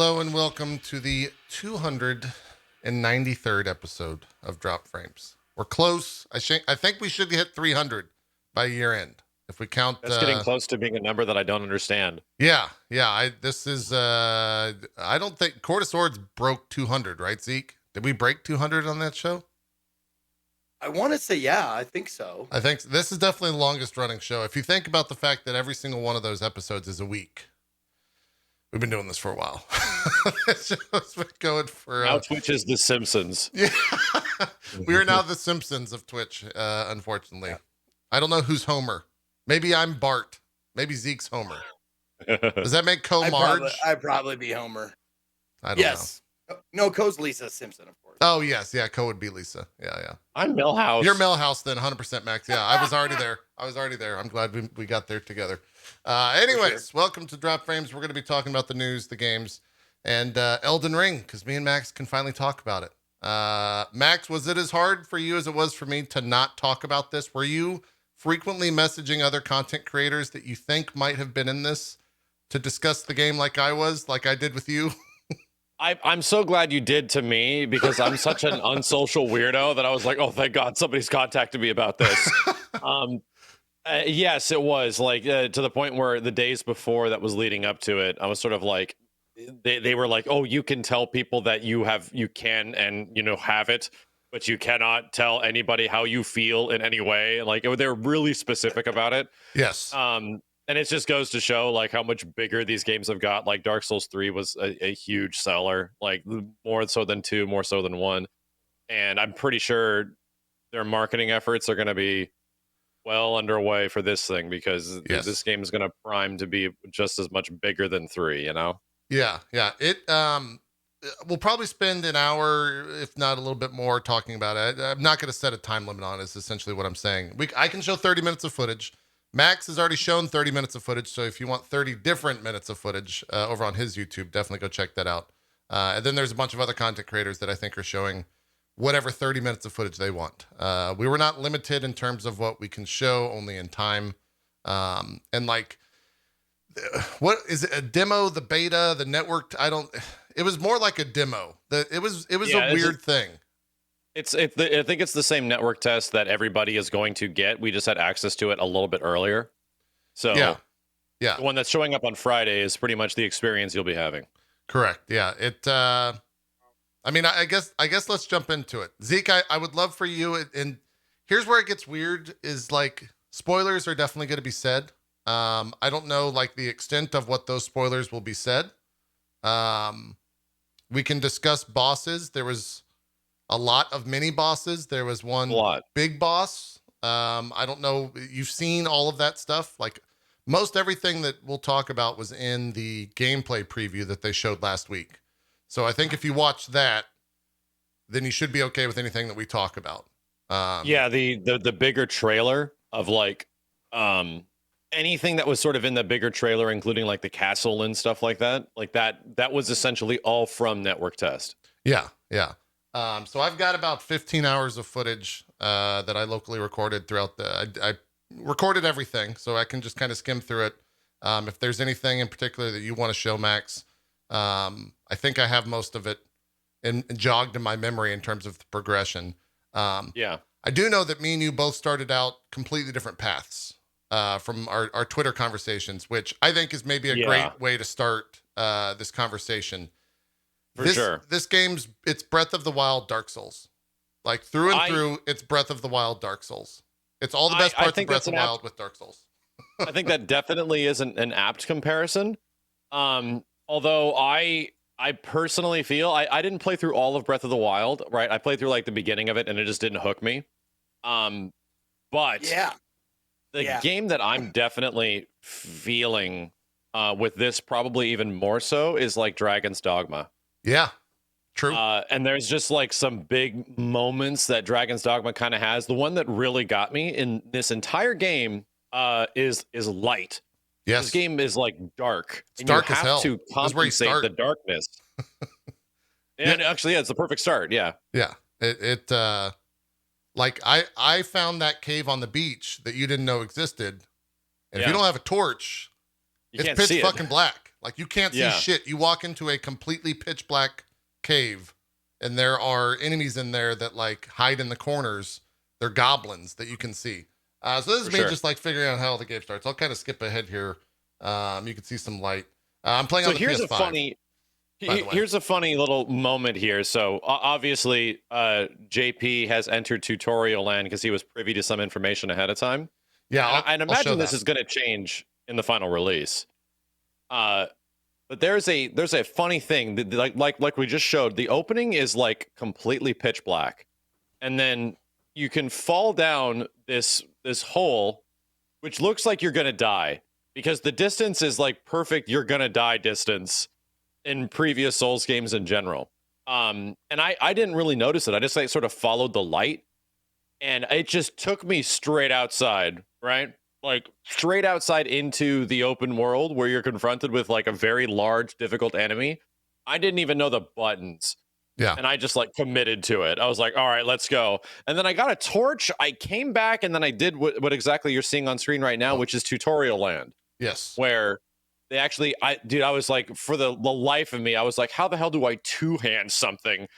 Hello and welcome to the 293rd episode of Drop Frames. We're close. I think we should hit 300 by year end. If we count, that's getting close to being a number that I don't understand. Yeah. I don't think Court of Swords broke 200, right, Zeke? Did we break 200 on that show? I want to say, yeah, I think so. I think this is definitely the longest running show. If you think about the fact that every single one of those episodes is a week, we've been doing this for a while. This show's been going for... Now Twitch is The Simpsons. Yeah. We are now The Simpsons of Twitch, unfortunately. Yeah. I don't know who's Homer. Maybe I'm Bart. Maybe Zeke's Homer. Does that make Co Marge? I'd probably be Homer. I don't know. No, Co's Lisa Simpson, of course. Oh, yes. Yeah, Co would be Lisa. Yeah. I'm Milhouse. You're Milhouse then, 100% Max. Yeah, I was already there. I'm glad we got there together. Anyways, Welcome to Drop Frames. We're going to be talking about the news, the games, and Elden Ring, because me and Max can finally talk about it. Max, was it as hard for you as it was for me to not talk about this? Were you frequently messaging other content creators that you think might have been in this to discuss the game like I did with you? I'm so glad you did to me, because I'm such an unsocial weirdo that I was like, oh, thank God somebody's contacted me about this. Yes, it was like to the point where the days before that was leading up to it, I was sort of like, they were like, oh, you can tell people that you can and have it, but you cannot tell anybody how you feel in any way. Like they're really specific about it. Yes. And it just goes to show like how much bigger these games have got. Like Dark Souls 3 was a huge seller, like more so than 2, more so than 1. And I'm pretty sure their marketing efforts are going to be well underway for this thing, because this game is going to prime to be just as much bigger than 3, Yeah. It we'll probably spend an hour, if not a little bit more, talking about it. I'm not going to set a time limit on it, is essentially what I'm saying. I can show 30 minutes of footage. Max has already shown 30 minutes of footage, so if you want 30 different minutes of footage over on his YouTube, definitely go check that out. And then there's a bunch of other content creators that I think are showing whatever 30 minutes of footage they want. We were not limited in terms of what we can show, only in time. And like, what is it, a demo, the beta, the network? It was more like a demo. It was a weird thing. I think it's the same network test that everybody is going to get. We just had access to it a little bit earlier. So yeah. The one that's showing up on Friday is pretty much the experience you'll be having. Correct. Yeah. I guess let's jump into it. Zeke, I would love for you. And here's where it gets weird is like spoilers are definitely going to be said. I don't know like the extent of what those spoilers will be said. We can discuss bosses. There was a lot of mini bosses. There was one big boss. I don't know. You've seen all of that stuff. Like most everything that we'll talk about was in the gameplay preview that they showed last week. So I think if you watch that, then you should be okay with anything that we talk about. The bigger trailer of like anything that was sort of in the bigger trailer, including like the castle and stuff like that was essentially all from network test. Yeah. So I've got about 15 hours of footage that I locally recorded throughout I recorded everything, so I can just kind of skim through it. If there's anything in particular that you want to show, Max, I think I have most of it jogged in my memory in terms of the progression. I do know that me and you both started out completely different paths from our Twitter conversations, which I think is maybe a great way to start this conversation. This game's it's Breath of the Wild Dark Souls. Like through and through, it's Breath of the Wild Dark Souls. It's all the best parts of Breath of the Wild with Dark Souls. I think that definitely isn't an apt comparison. Although I personally feel I didn't play through all of Breath of the Wild, right? I played through like the beginning of it and it just didn't hook me. But the game that I'm definitely feeling with this probably even more so is like Dragon's Dogma. Yeah, true. And there's just like some big moments that Dragon's Dogma kind of has. The one that really got me in this entire game is light. Yes. This game is like dark. It's dark as hell. You have to compensate the darkness. And actually, it's the perfect start. Yeah. Yeah. Like I found that cave on the beach that you didn't know existed. And if you don't have a torch, it's pitch fucking black. Like you can't see Yeah. shit. You walk into a completely pitch black cave and there are enemies in there that like hide in the corners. They're goblins that you can see. So this is For me sure. just like figuring out how the game starts. I'll kind of skip ahead here. You can see some light. I'm playing So on the here's PS5. a funny by the way. here's a funny little moment here. So obviously, JP has entered tutorial land because he was privy to some information ahead of time. Yeah, And I'll show imagine this that. is going to change in the final release. But there's a funny thing that, like we just showed. The opening is like completely pitch black, and then you can fall down this hole, which looks like you're gonna die because the distance is like perfect. You're gonna die distance in previous Souls games in general. And I didn't really notice it. I just like sort of followed the light, and it just took me straight outside, right? Like straight outside into the open world where you're confronted with like a very large, difficult enemy. I didn't even know the buttons. Yeah. And I just like committed to it. I was like, all right, let's go. And then I got a torch. I came back and then I did what exactly you're seeing on screen right now, which is tutorial land, Yes. where they actually, I was like, for the life of me, I was like, how the hell do I two-hand something?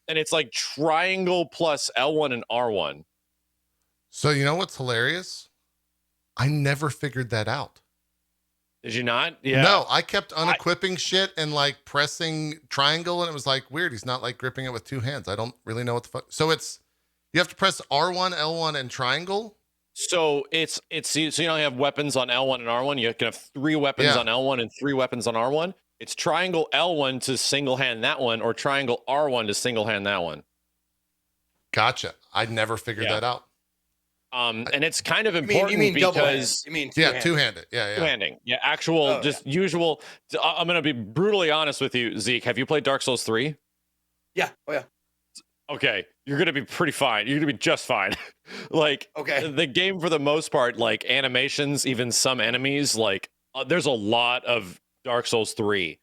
And it's like triangle plus L1 and R1. So you know what's hilarious? I never figured that out. Did you not? Yeah. No, I kept unequipping shit and like pressing triangle, and it was like weird. He's not like gripping it with two hands. I don't really know what the fuck. So you have to press R1, L1, and triangle. So it's so you don't have weapons on L1 and R1. You can have 3 weapons on L1 and 3 weapons on R1. It's triangle L1 to single hand that one, or triangle R1 to single hand that one. Gotcha. I never figured that out. And it's kind of important you mean because you mean two-handed. Yeah. two-handing. Yeah, actual usual. I'm gonna be brutally honest with you, Zeke. Have you played Dark Souls 3? Yeah. Oh yeah. Okay, you're gonna be pretty fine. You're gonna be just fine. Like, okay, the game for the most part, like animations, even some enemies, like there's a lot of Dark Souls 3,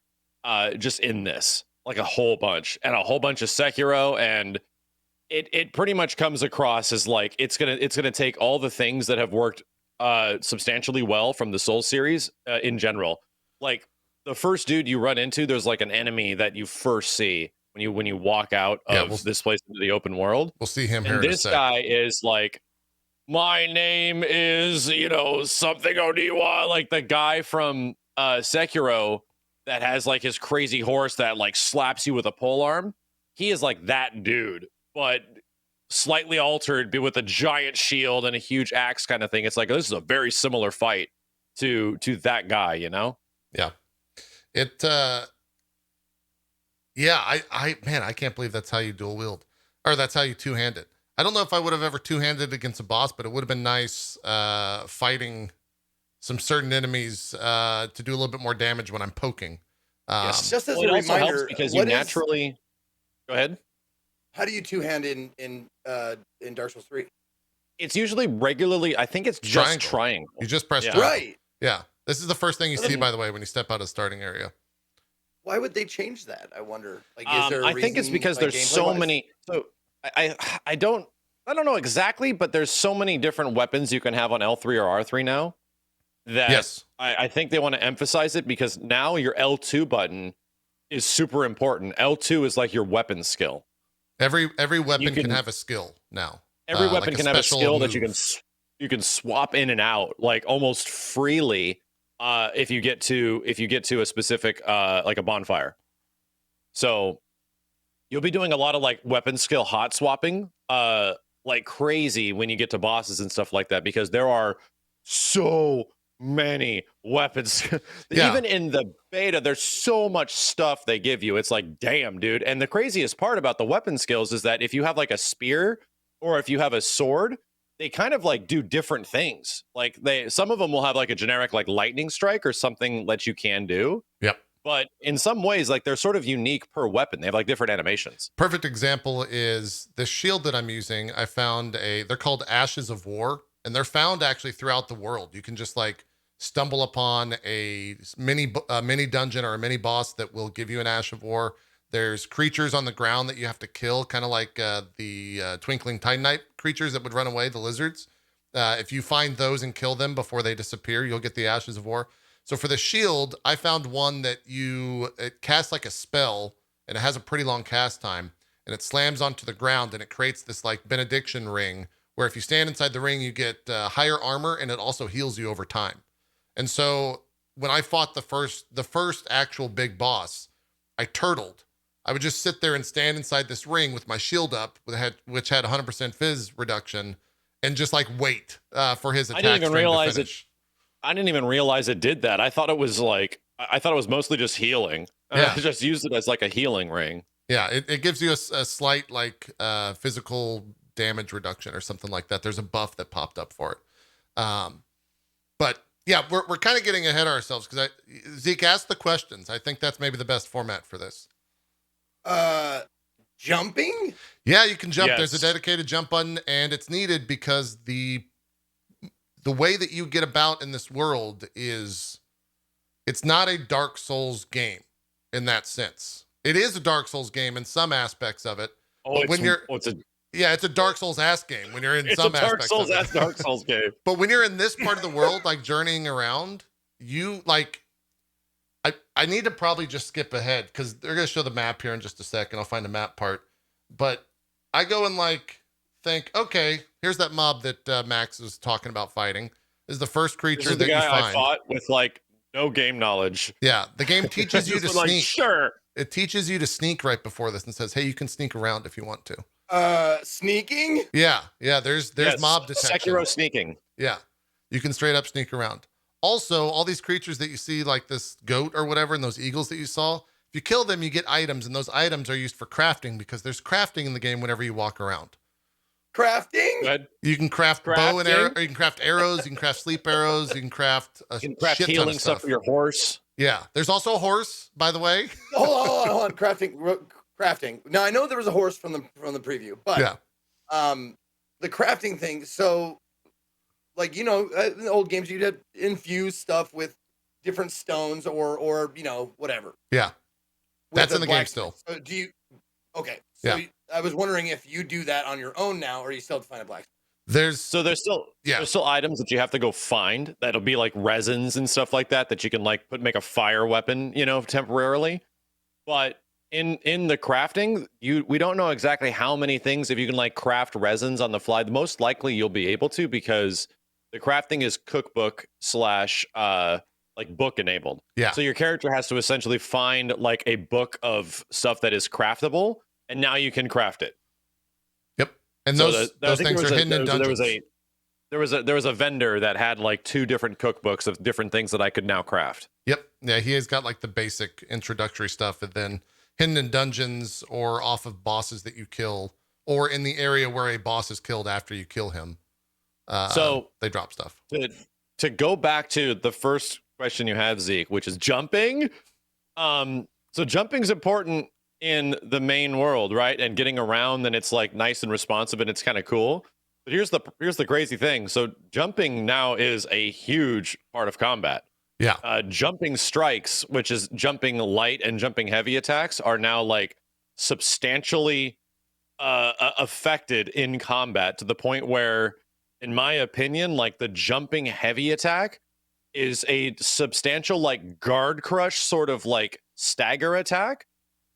just in this, like a whole bunch, and a whole bunch of Sekiro, and it pretty much comes across as like it's gonna take all the things that have worked substantially well from the Souls series in general. Like the first dude you run into, there's like an enemy that you first see when you walk out of this place into the open world. We'll see him here. And this guy is like, my name is, something Oniwa, like the guy from Sekiro that has like his crazy horse that like slaps you with a pole arm. He is like that dude, but slightly altered, but with a giant shield and a huge axe kind of thing. It's like, this is a very similar fight to that guy, Yeah. It yeah, I can't believe that's how you dual wield, or that's how you two-hand it. I don't know if I would have ever two-handed against a boss, but it would have been nice fighting some certain enemies to do a little bit more damage when I'm poking. Yes. Just as a it also reminder, helps because you naturally go ahead. How do you two-hand in Dark Souls 3? It's usually regularly. I think it's just triangle. You just press triangle. Right. Yeah. This is the first thing you see, by the way, when you step out of the starting area. Why would they change that? I wonder. Like, is there? I think it's because there's so many. So I don't know exactly, but there's so many different weapons you can have on L3 or R3 now. That I think they want to emphasize it because now your L2 button is super important. L2 is like your weapon skill. Every weapon can have a skill now. Every weapon can have a skill that you can swap in and out like almost freely if you get to a specific like a bonfire. So you'll be doing a lot of like weapon skill hot swapping like crazy when you get to bosses and stuff like that, because there are so many weapons. Even in the beta, there's so much stuff they give you. It's like, damn, dude. And the craziest part about the weapon skills is that if you have like a spear or if you have a sword, they kind of like do different things. Like some of them will have like a generic like lightning strike or something that you can do. Yep. But in some ways, like they're sort of unique per weapon. They have like different animations. Perfect example is the shield that I'm using. I found they're called Ashes of War, and they're found actually throughout the world. You can just like stumble upon a mini dungeon or a mini boss that will give you an Ash of War. There's creatures on the ground that you have to kill, kind of like the Twinkling Titanite creatures that would run away, the lizards. If you find those and kill them before they disappear, you'll get the Ashes of War. So for the shield, I found one that it casts like a spell and it has a pretty long cast time and it slams onto the ground and it creates this like benediction ring where if you stand inside the ring, you get higher armor and it also heals you over time. And so when I fought the first actual big boss, I turtled. I would just sit there and stand inside this ring with my shield up, which had 100% fizz reduction, and just like wait for his attack. I didn't even realize it. I didn't even realize it did that. I thought it was like I thought it was mostly just healing. Yeah. I just used it as like a healing ring. Yeah, it gives you a slight like physical damage reduction or something like that. There's a buff that popped up for it. But yeah, we're kind of getting ahead of ourselves because Zeke asked the questions. I think that's maybe the best format for this. Jumping? Yeah, you can jump. Yes. There's a dedicated jump button, and it's needed because the way that you get about in this world is it's not a Dark Souls game in that sense. It is a Dark Souls game in some aspects of it. Oh, but it's a Dark Souls ass game when you're in some aspects of it. It's a Dark Souls game. But when you're in this part of the world, like journeying around, you like, I need to probably just skip ahead because they're going to show the map here in just a second. I'll find the map part. But I go and like think, okay, here's that mob that Max was talking about fighting. This is the first creature that you find. I fought with like no game knowledge. Yeah, the game teaches you to like, sneak. Sure. It teaches you to sneak right before this and says, hey, you can sneak around if you want to. Sneaking? Yeah, there's mob detection. Sekiro sneaking. Yeah, you can straight up sneak around. Also, all these creatures that you see, like this goat or whatever, and those eagles that you saw, if you kill them, you get items, and those items are used for crafting because there's crafting in the game whenever you walk around. Crafting? You can craft bow and arrow, or you can craft arrows, you can craft sleep arrows, you can craft shit healing ton of stuff for your horse. Yeah, there's also a horse, by the way. Hold on. Crafting. Now I know there was a horse from the preview, but yeah, the crafting thing. So, like in the old games, you'd have infuse stuff with different stones or whatever. Yeah, that's in the game still. So do you? Okay, so yeah. I was wondering if you do that on your own now, or you still have to find a blacksmith. There's still items that you have to go find that'll be like resins and stuff like that you can like make a fire weapon, temporarily. But in the crafting, we don't know exactly how many things. If you can like craft resins on the fly, most likely you'll be able to because the crafting is cookbook / like book enabled. Yeah. So your character has to essentially find like a book of stuff that is craftable, and now you can craft it. Yep. And so those things are hidden in dungeons. There was a vendor that had like 2 different cookbooks of different things that I could now craft. Yep. Yeah, he has got like the basic introductory stuff, and then hidden in dungeons or off of bosses that you kill, or in the area where a boss is killed after you kill him. So they drop stuff. To go back to the first question you had, Zeke, which is jumping. So jumping's important in the main world, right? And getting around, and it's like nice and responsive, and it's kind of cool. But here's the crazy thing. So jumping now is a huge part of combat. Yeah. Jumping strikes, which is jumping light and jumping heavy attacks, are now like substantially affected in combat to the point where, in my opinion, like the jumping heavy attack is a substantial like guard crush sort of like stagger attack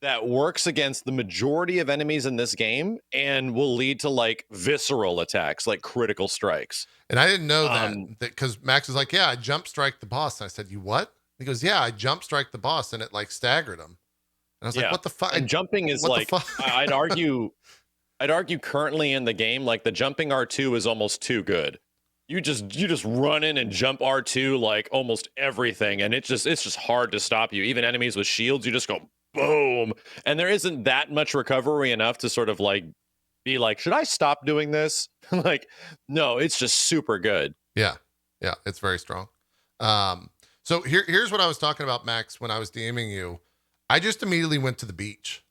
that works against the majority of enemies in this game and will lead to like visceral attacks, like critical strikes. And I didn't know that because Max was like, yeah, I jump strike the boss. And I said, you what? He goes, yeah, I jump strike the boss, and it like staggered him. And I was like, what the fuck? And jumping is like, I'd argue currently in the game, like the jumping R2 is almost too good. You just run in and jump R2 like almost everything, and it's just hard to stop you. Even enemies with shields, you just go boom, and there isn't that much recovery enough to sort of like be like, should I stop doing this? Like, no, it's just super good. Yeah, it's very strong. So here's what I was talking about, Max, when I was DMing you. I just immediately went to the beach.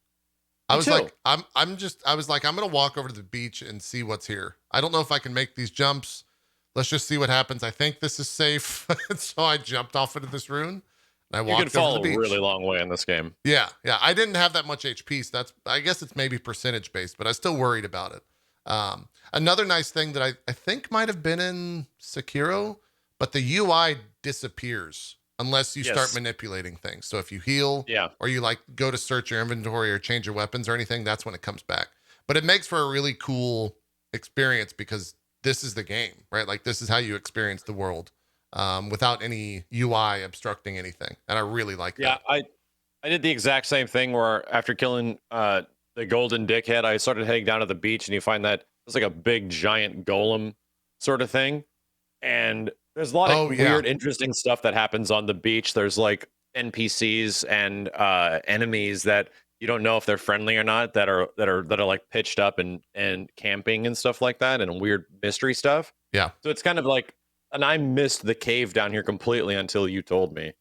I was like, I'm gonna walk over to the beach and see what's here. I don't know if I can make these jumps. Let's just see what happens. I think this is safe. So I jumped off into this rune. And I walked over to the beach. You can fall a really long way in this game. Yeah. I didn't have that much HP, so I guess it's maybe percentage based, but I was still worried about it. Another nice thing that I think might have been in Sekiro, but the UI disappears unless you start Yes. manipulating things. So if you heal Yeah. or you like go to search your inventory or change your weapons or anything, that's when it comes back. But it makes for a really cool experience because this is the game, right? Like this is how you experience the world without any UI obstructing anything. And I really like Yeah, that. I did the exact same thing where after killing the golden dickhead, I started heading down to the beach, and you find that it's like a big giant golem sort of thing. And there's a lot Oh, of yeah. weird, interesting stuff that happens on the beach. There's like NPCs and enemies that you don't know if they're friendly or not that are like pitched up and camping and stuff like that and weird mystery stuff. Yeah. So it's kind of like, and I missed the cave down here completely until you told me.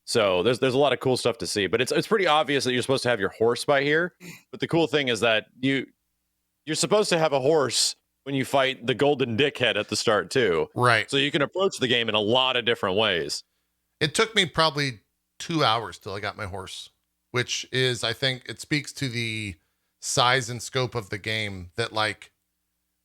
So there's a lot of cool stuff to see, but it's pretty obvious that you're supposed to have your horse by here. But the cool thing is that you're supposed to have a horse when you fight the golden dickhead at the start too. Right. So you can approach the game in a lot of different ways. It took me probably 2 hours till I got my horse, which is, I think it speaks to the size and scope of the game that like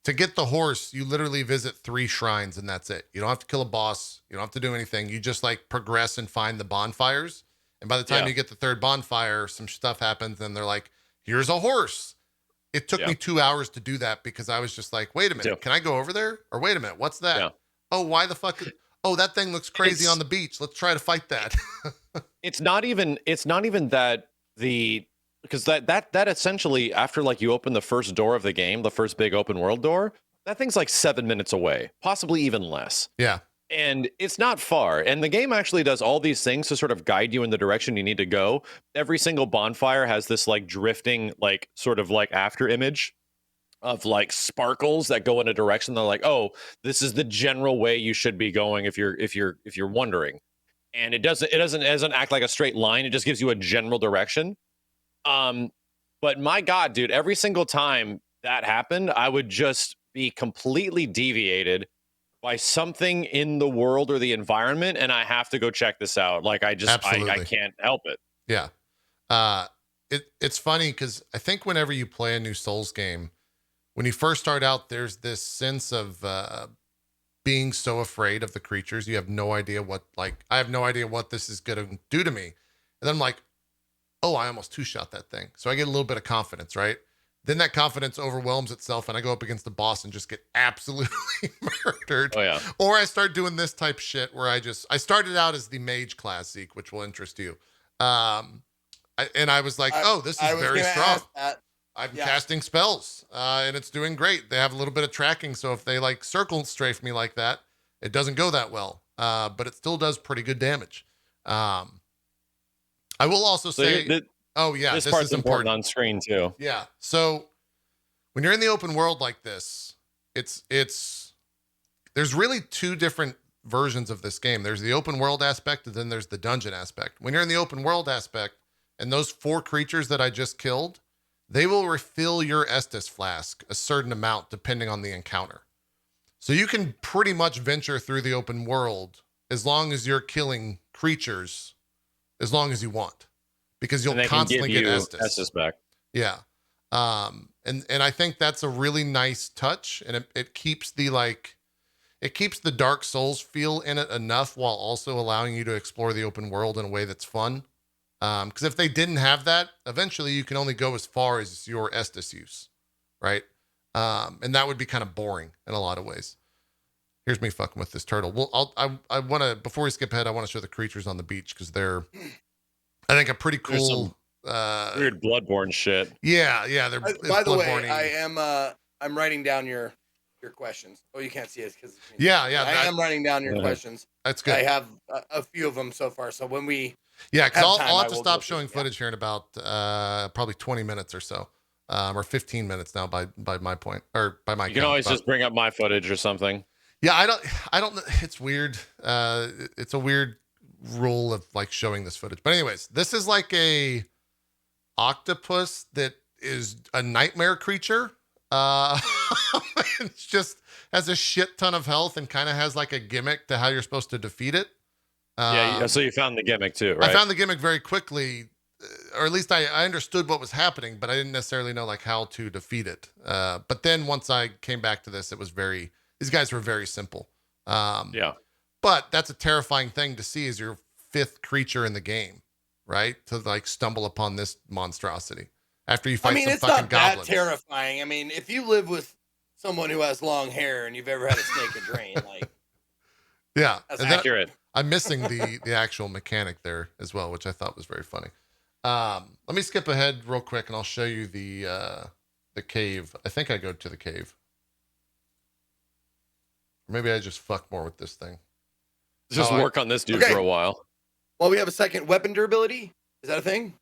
to get the horse, you literally visit 3 shrines and that's it. You don't have to kill a boss. You don't have to do anything. You just like progress and find the bonfires. And by the time Yeah. you get the 3rd bonfire, some stuff happens and they're like, here's a horse. It took me 2 hours to do that because I was just like, wait a minute, Yeah. can I go over there? Or wait a minute, what's that? Yeah. Oh, why the fuck? Oh, that thing looks crazy It's- on the beach. Let's try to fight that. It's not even that because that essentially after like you open the first door of the game, the first big open world door, that thing's like 7 minutes away, possibly even less. Yeah. And it's not far. And the game actually does all these things to sort of guide you in the direction you need to go. Every single bonfire has this like drifting, like sort of like after image of like sparkles that go in a direction. They're like, oh, this is the general way you should be going if you're wondering. And it doesn't act like a straight line. It just gives you a general direction. But my God, dude, every single time that happened, I would just be completely deviated by something in the world or the environment, and I have to go check this out. Like I Absolutely. can't help it. Yeah. It's funny because I think whenever you play a new Souls game, when you first start out, there's this sense of being so afraid of the creatures. You have no idea what, like, I have no idea what this is going to do to me. And then I'm like, oh, I almost 2-shot that thing. So I get a little bit of confidence, right? Then that confidence overwhelms itself and I go up against the boss and just get absolutely murdered. Oh yeah. Or I start doing this type shit where I started out as the mage class, Zeke, which will interest you. And I was like, oh, this is very strong. I'm casting spells and it's doing great. They have a little bit of tracking. So if they like circle strafe me like that, it doesn't go that well. But it still does pretty good damage. I will also say, oh yeah, this this part's is important important on screen too. Yeah. So when you're in the open world like this, there's really 2 different versions of this game. There's the open world aspect and then there's the dungeon aspect. When you're in the open world aspect and those 4 creatures that I just killed, they will refill your Estus flask a certain amount depending on the encounter. So you can pretty much venture through the open world as long as you're killing creatures as long as you want, because you'll constantly get Estus back. Yeah. And I think that's a really nice touch, and it keeps the Dark Souls feel in it enough while also allowing you to explore the open world in a way that's fun. Because if they didn't have that, eventually you can only go as far as your Estus use, right? And that would be kind of boring in a lot of ways. Here's me fucking with this turtle. Well, I want to, before we skip ahead, I want to show the creatures on the beach because they're, I think, a pretty cool. Weird bloodborne shit. Yeah, they're. By the way, I'm writing down your questions. Oh, you can't see it because. Yeah. I am writing down your questions. That's good. I have a few of them so far. So when we. Yeah, because I'll have to stop showing footage here in about probably 20 minutes or so, or 15 minutes now by my point, or by my. You can always just bring up my footage or something. Yeah, I don't. It's weird. It's a weird rule of like showing this footage. But anyways, this is like a octopus that is a nightmare creature. It's just has a shit ton of health and kind of has like a gimmick to how you're supposed to defeat it. So you found the gimmick too, right? I found the gimmick very quickly, or at least I understood what was happening, but I didn't necessarily know like how to defeat it. But then once I came back to this, these guys were very simple. Yeah. But that's a terrifying thing to see as you're fifth creature in the game, right? To like stumble upon this monstrosity after you I fight mean, some it's fucking not that goblins. terrifying. I mean, if you live with someone who has long hair and you've ever had a snake a drain, like Yeah, that's and then Accurate. I'm missing the actual mechanic there as well, which I thought was very funny. Let me skip ahead real quick, and I'll show you the cave. I think I go to the cave. Or maybe I just fuck more with this thing. Just Oh, work on this dude Okay. for a while. Well, we have a second weapon durability. Is that a thing?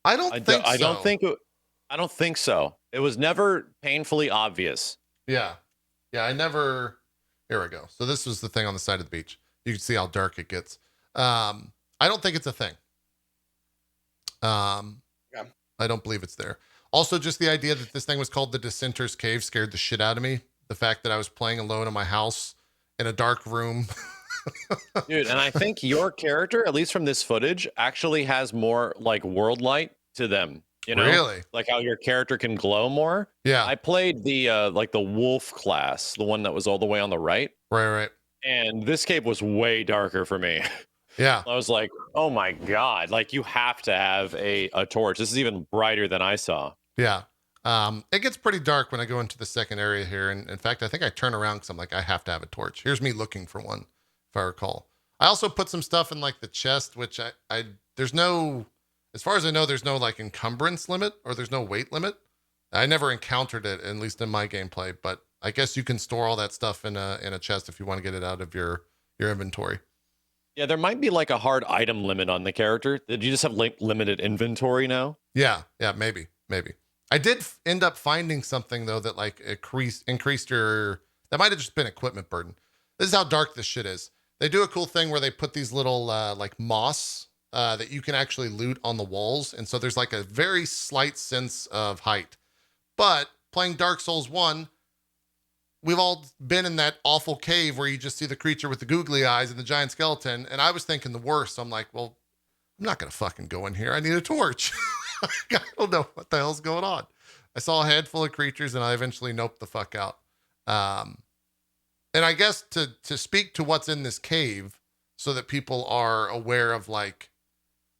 I don't think so. I don't think so. It was never painfully obvious. Yeah, I never. Here we go. So this was the thing on the side of the beach. You can see how dark it gets. I don't think it's a thing. Yeah. I don't believe it's there. Also, just the idea that this thing was called the Dissenter's Cave scared the shit out of me. The fact that I was playing alone in my house in a dark room. Dude, and I think your character, at least from this footage, actually has more like world light to them. You know, Really? like how your character can glow more. Yeah. I played the like the wolf class, the one that was all the way on the right, Right. and this cave was way darker for me. Yeah. I was like, oh my god, like you have to have a torch. This is even brighter than I saw. Yeah. It gets pretty dark when I go into the second area here. And in fact, I think I turn around because I'm like, I have to have a torch. Here's me looking for one, if I recall. I also put some stuff in like the chest, which there's no, as far as I know, there's no like encumbrance limit or there's no weight limit. I never encountered it, at least in my gameplay, but I guess you can store all that stuff in a chest if you want to get it out of your inventory. Yeah, there might be like a hard item limit on the character. Did you just have limited inventory now? Yeah, maybe. I did end up finding something though that like increased your. That might have just been equipment burden. This is how dark this shit is. They do a cool thing where they put these little like moss that you can actually loot on the walls, and so there's like a very slight sense of height. But playing Dark Souls 1, we've all been in that awful cave where you just see the creature with the googly eyes and the giant skeleton, and I was thinking the worst. So I'm like, well, I'm not gonna fucking go in here. I need a torch. I don't know what the hell's going on. I saw a handful of creatures and I eventually noped the fuck out. And I guess to speak to what's in this cave so that people are aware of like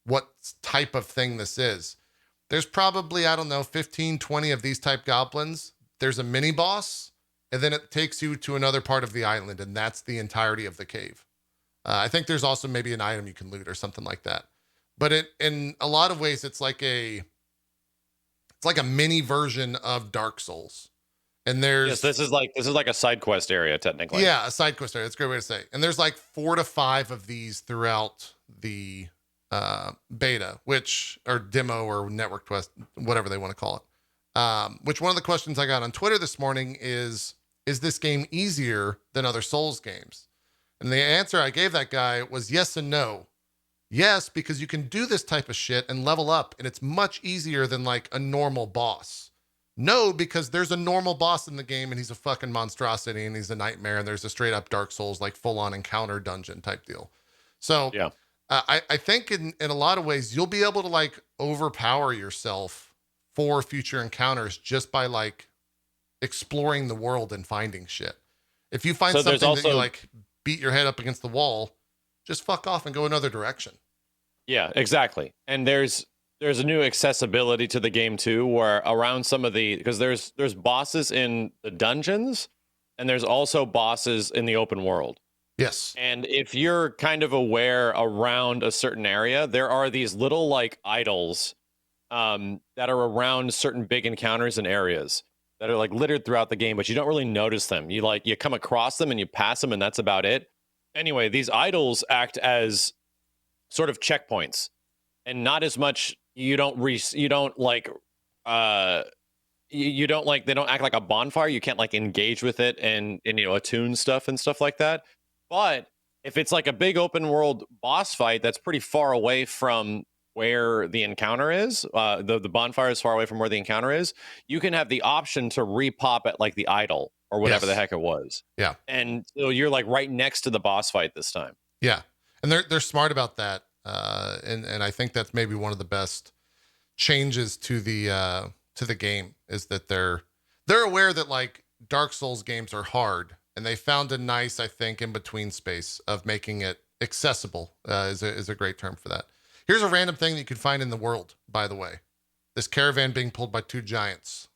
what type of thing this is. There's probably, I don't know, 15, 20 of these type goblins. There's a mini boss, and then it takes you to another part of the island, and that's the entirety of the cave. I think there's also maybe an item you can loot or something like that. But in a lot of ways, it's like a mini version of Dark Souls. And there's Yes, this is like a side quest area technically. Yeah, a side quest area. That's a great way to say it. And there's like 4 to 5 of these throughout the beta, or demo or network quest, whatever they want to call it. Which one of the questions I got on Twitter this morning is this game easier than other Souls games? And the answer I gave that guy was yes and no. Yes, because you can do this type of shit and level up, and it's much easier than like a normal boss. No, because there's a normal boss in the game and he's a fucking monstrosity and he's a nightmare and there's a straight up Dark Souls, like full on encounter dungeon type deal. So yeah. I think in a lot of ways, you'll be able to like overpower yourself for future encounters just by like exploring the world and finding shit. If you find something that you like beat your head up against the wall, just fuck off and go another direction. Yeah, exactly. And there's a new accessibility to the game too, where around some of because there's bosses in the dungeons and there's also bosses in the open world. Yes. And if you're kind of aware around a certain area, there are these little like idols that are around certain big encounters and areas that are like littered throughout the game, but you don't really notice them. You come across them and you pass them and that's about it. Anyway, these idols act as sort of checkpoints, and not as much. They don't act like a bonfire. You can't like engage with it and attune stuff and stuff like that. But if it's like a big open world boss fight that's pretty far away from where the encounter is, the bonfire is far away from where the encounter is, you can have the option to repop at like the idol or whatever the heck it was. Yeah. And so you're like right next to the boss fight this time. Yeah. And they're smart about that. And I think that's maybe one of the best changes to the game is that they're aware that like Dark Souls games are hard, and they found a nice, I think, in between space of making it accessible is a great term for that. Here's a random thing that you can find in the world, by the way. This caravan being pulled by 2 giants.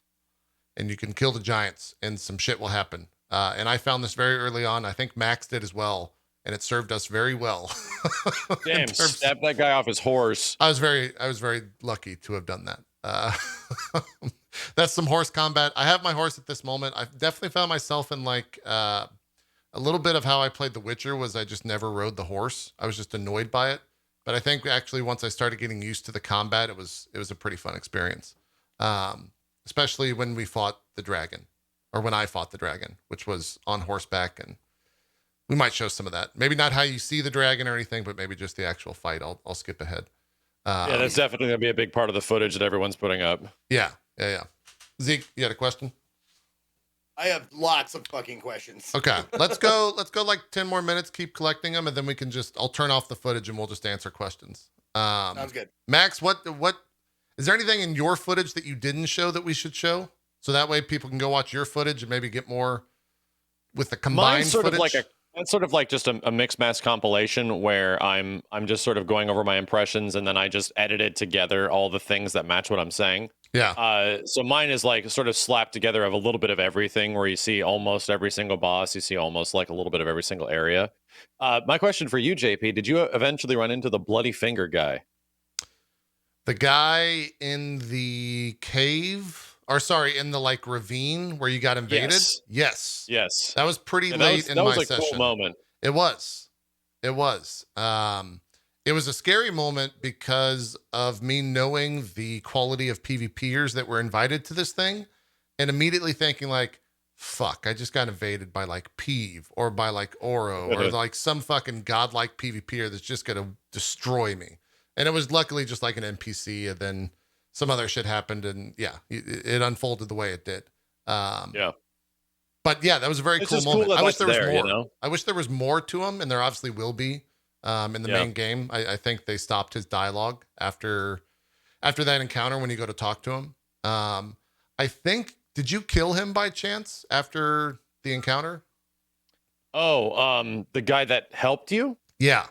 And you can kill the giants and some shit will happen. And I found this very early on. I think Max did as well. And it served us very well. Damn, step that guy off his horse. I was very lucky to have done that. That's some horse combat. I have my horse at this moment. I've definitely found myself in like a little bit of how I played The Witcher was I just never rode the horse. I was just annoyed by it. But I think actually once I started getting used to the combat, it was a pretty fun experience. Especially when we fought the dragon, or when I fought the dragon, which was on horseback, and we might show some of that. Maybe not how you see the dragon or anything, but maybe just the actual fight. I'll skip ahead. Yeah, that's definitely gonna be a big part of the footage that everyone's putting up. Yeah. Zeke, you had a question? I have lots of fucking questions. Okay, let's go like 10 more minutes. Keep collecting them, and then I'll turn off the footage and we'll just answer questions. Sounds good. Max, what? Is there anything in your footage that you didn't show that we should show? So that way people can go watch your footage and maybe get more with the combined footage? It's sort of like just a mixed mass compilation where I'm just sort of going over my impressions and then I just edited together all the things that match what I'm saying. Yeah. So mine is like sort of slapped together of a little bit of everything where you see almost every single boss. You see almost like a little bit of every single area. My question for you, JP, did you eventually run into the bloody finger guy? The guy in the cave, or sorry, in the like ravine where you got invaded. Yes. That was pretty late in my session. That was a cool moment. It was. It was a scary moment because of me knowing the quality of PvPers that were invited to this thing and immediately thinking like, fuck, I just got invaded by like Peeve or by like Oro or like some fucking godlike PvPer that's just going to destroy me. And it was luckily just like an NPC, and then some other shit happened, and yeah, it unfolded the way it did. Yeah. But yeah, that was a very cool moment. Cool I wish there was more. You know? I wish there was more to him, and there obviously will be in the main game. I think they stopped his dialogue after that encounter when you go to talk to him. I think, did you kill him by chance after the encounter? Oh, the guy that helped you? Yeah.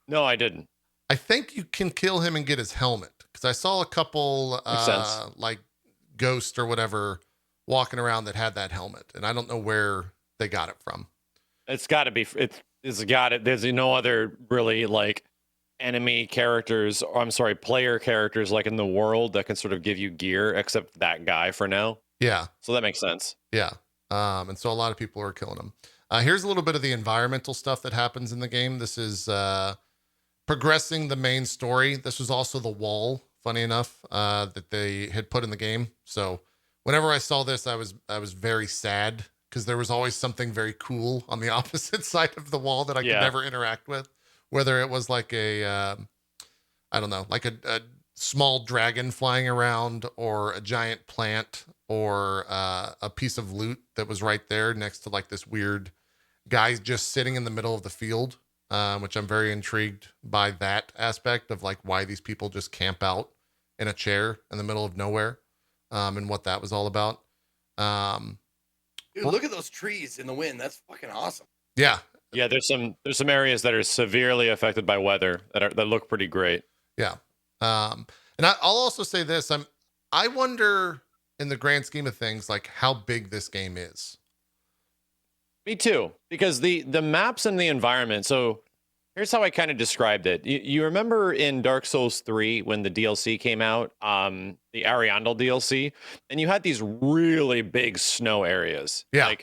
No, I didn't. I think you can kill him and get his helmet, because I saw a couple like ghosts or whatever walking around that had that helmet, and I don't know where they got it from. It's got to be. It's got it. There's no other really like enemy characters, or I'm sorry, player characters like in the world that can sort of give you gear except that guy for now. Yeah. So that makes sense. Yeah. And so a lot of people are killing him. Here's a little bit of the environmental stuff that happens in the game. This is progressing the main story. This was also the wall, funny enough, that they had put in the game. So whenever I saw this, I was very sad because there was always something very cool on the opposite side of the wall that I could never interact with. Whether it was like I don't know, like a small dragon flying around, or a giant plant, or a piece of loot that was right there next to like this weird guy just sitting in the middle of the field. Which I'm very intrigued by that aspect of like why these people just camp out in a chair in the middle of nowhere, and what that was all about. Dude, look at those trees in the wind. That's fucking awesome. Yeah. Yeah, there's some areas that are severely affected by weather that look pretty great. Yeah. And I'll also say this, I wonder in the grand scheme of things, like how big this game is. Me too, because the maps and the environment. So here's how I kind of described it. You remember in Dark Souls 3 when the DLC came out, the Ariandel DLC, and you had these really big snow areas. Yeah.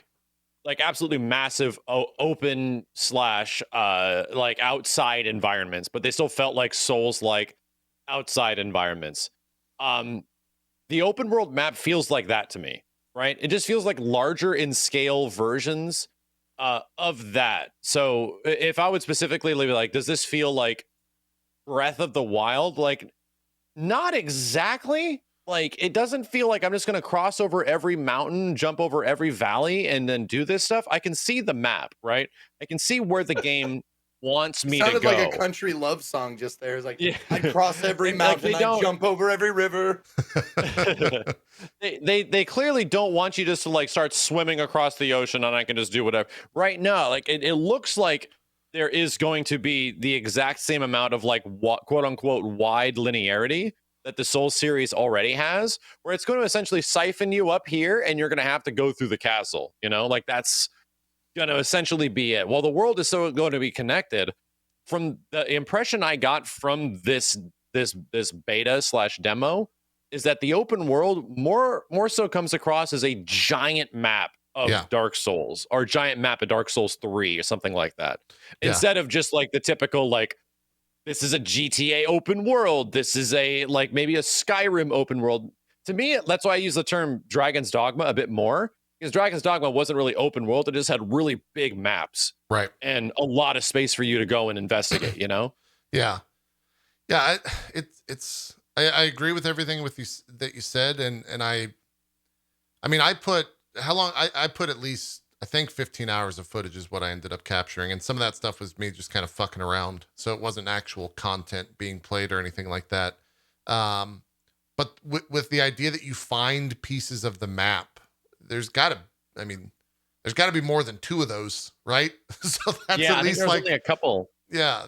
Like absolutely massive open / like outside environments, but they still felt like Souls like outside environments. The open world map feels like that to me. Right? It just feels like larger in scale versions of that. So if I would specifically be like, does this feel like Breath of the Wild? Like, not exactly. Like, it doesn't feel like I'm just going to cross over every mountain, jump over every valley, and then do this stuff. I can see the map, right? I can see where the game wants me to go. Sounded like a country love song just there. It's like, I'd cross every mountain, I'd jump over every river. they clearly don't want you just to like start swimming across the ocean and I can just do whatever. Right now, like it looks like there is going to be the exact same amount of like what quote unquote wide linearity that the Souls series already has, where it's going to essentially siphon you up here and you're going to have to go through the castle, like that's going to essentially be it. Well, the world is so going to be connected. From the impression I got from this beta slash demo is that the open world more so comes across as a giant map of Dark Souls, or a giant map of Dark Souls 3 or something like that. Instead of just like the typical like, this is a GTA open world, this is a like maybe a Skyrim open world. To me, that's why I use the term Dragon's Dogma a bit more, because Dragon's Dogma wasn't really open world. It just had really big maps, right, and a lot of space for you to go and investigate. Yeah. I agree with everything that you said, and I mean, I put at least, I think 15 hours of footage is what I ended up capturing, and some of that stuff was me just kind of fucking around, so it wasn't actual content being played or anything like that. But with the idea that you find pieces of the map, there's got to be more than 2 of those, right? So that's at least like only a couple. Yeah,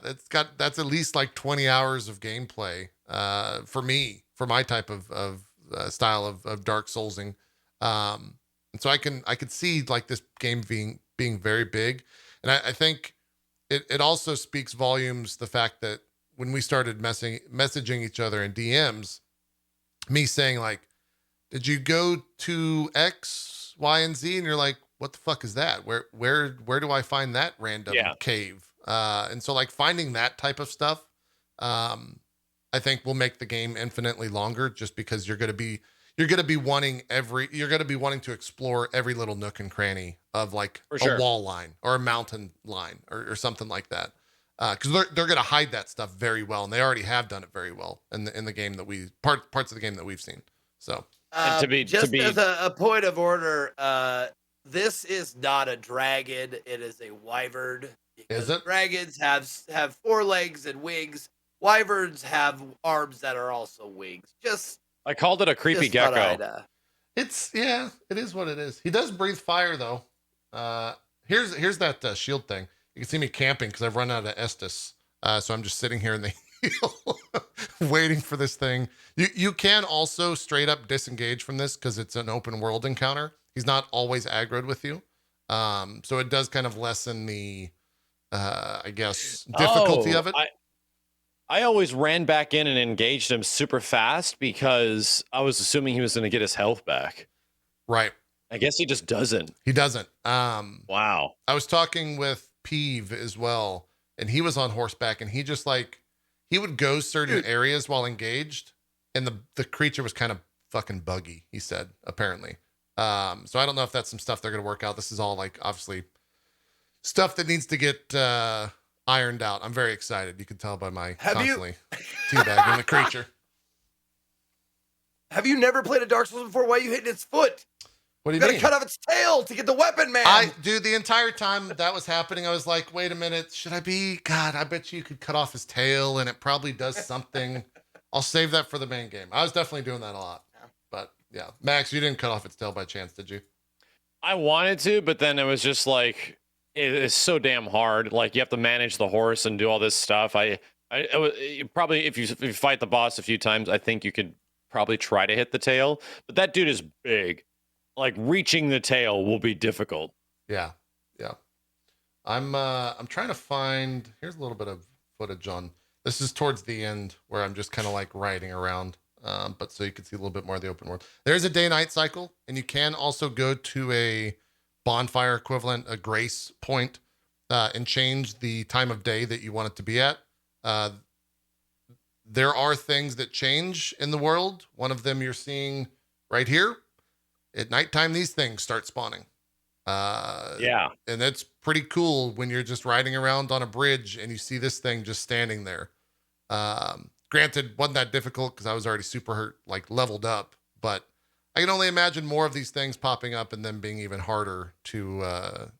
that's at least like 20 hours of gameplay for me, for my type of style of Dark Soulsing. And so I could see like this game being very big. And I think it also speaks volumes, the fact that when we started messaging each other in DMs, me saying like, did you go to X, Y, and Z? And you're like, what the fuck is that? Where do I find that random cave? And so like finding that type of stuff, I think will make the game infinitely longer, just because you're going to be wanting to explore every little nook and cranny of like a wall line or a mountain line or something like that. Cause they're going to hide that stuff very well. And they already have done it very well in the game that parts of the game that we've seen. So as a point of order, this is not a dragon. It is a wyvern. Is it? Dragons have 4 legs and wings. Wyverns have arms that are also wings. I called it a creepy gecko. It is what it is. He does breathe fire though. Here's that shield thing. You can see me camping because I've run out of Estus. So I'm just sitting here in the heel waiting for this thing. You can also straight up disengage from this because it's an open world encounter. He's not always aggroed with you. So it does kind of lessen the I guess difficulty of it. I always ran back in and engaged him super fast because I was assuming he was going to get his health back. Right. I guess he just doesn't. He doesn't. Wow. I was talking with Peeve as well, and he was on horseback, and he just like, he would go certain areas while engaged, and the creature was kind of fucking buggy, he said, apparently. So I don't know if that's some stuff they're going to work out. This is all like obviously stuff that needs to get ironed out. I'm very excited. You can tell by my constantly teabagging the creature. Have you never played a Dark Souls before? Why are you hitting its foot? What do you mean? You gotta cut off its tail to get the weapon, man. Dude, the entire time that was happening, I was like, wait a minute, should I be? God, I bet you could cut off his tail and it probably does something. I'll save that for the main game. I was definitely doing that a lot. But yeah, Max, you didn't cut off its tail by chance, did you? I wanted to, but then it was just like, it's so damn hard. Like you have to manage the horse and do all this stuff. I probably, if you fight the boss a few times, I think you could probably try to hit the tail, but that dude is big. Like reaching the tail will be difficult. Yeah. I'm trying to find. Here's a little bit of footage on. This is towards the end where I'm just kind of like riding around. But so you can see a little bit more of the open world. There's a day-night cycle, and you can also go to a bonfire equivalent, a grace point, and change the time of day that you want it to be at. There are things that change in the world. One of them you're seeing right here. At nighttime, these things start spawning. And it's pretty cool when you're just riding around on a bridge and you see this thing just standing there. Granted, wasn't that difficult because I was already super hurt, like leveled up, but I can only imagine more of these things popping up and them being even harder to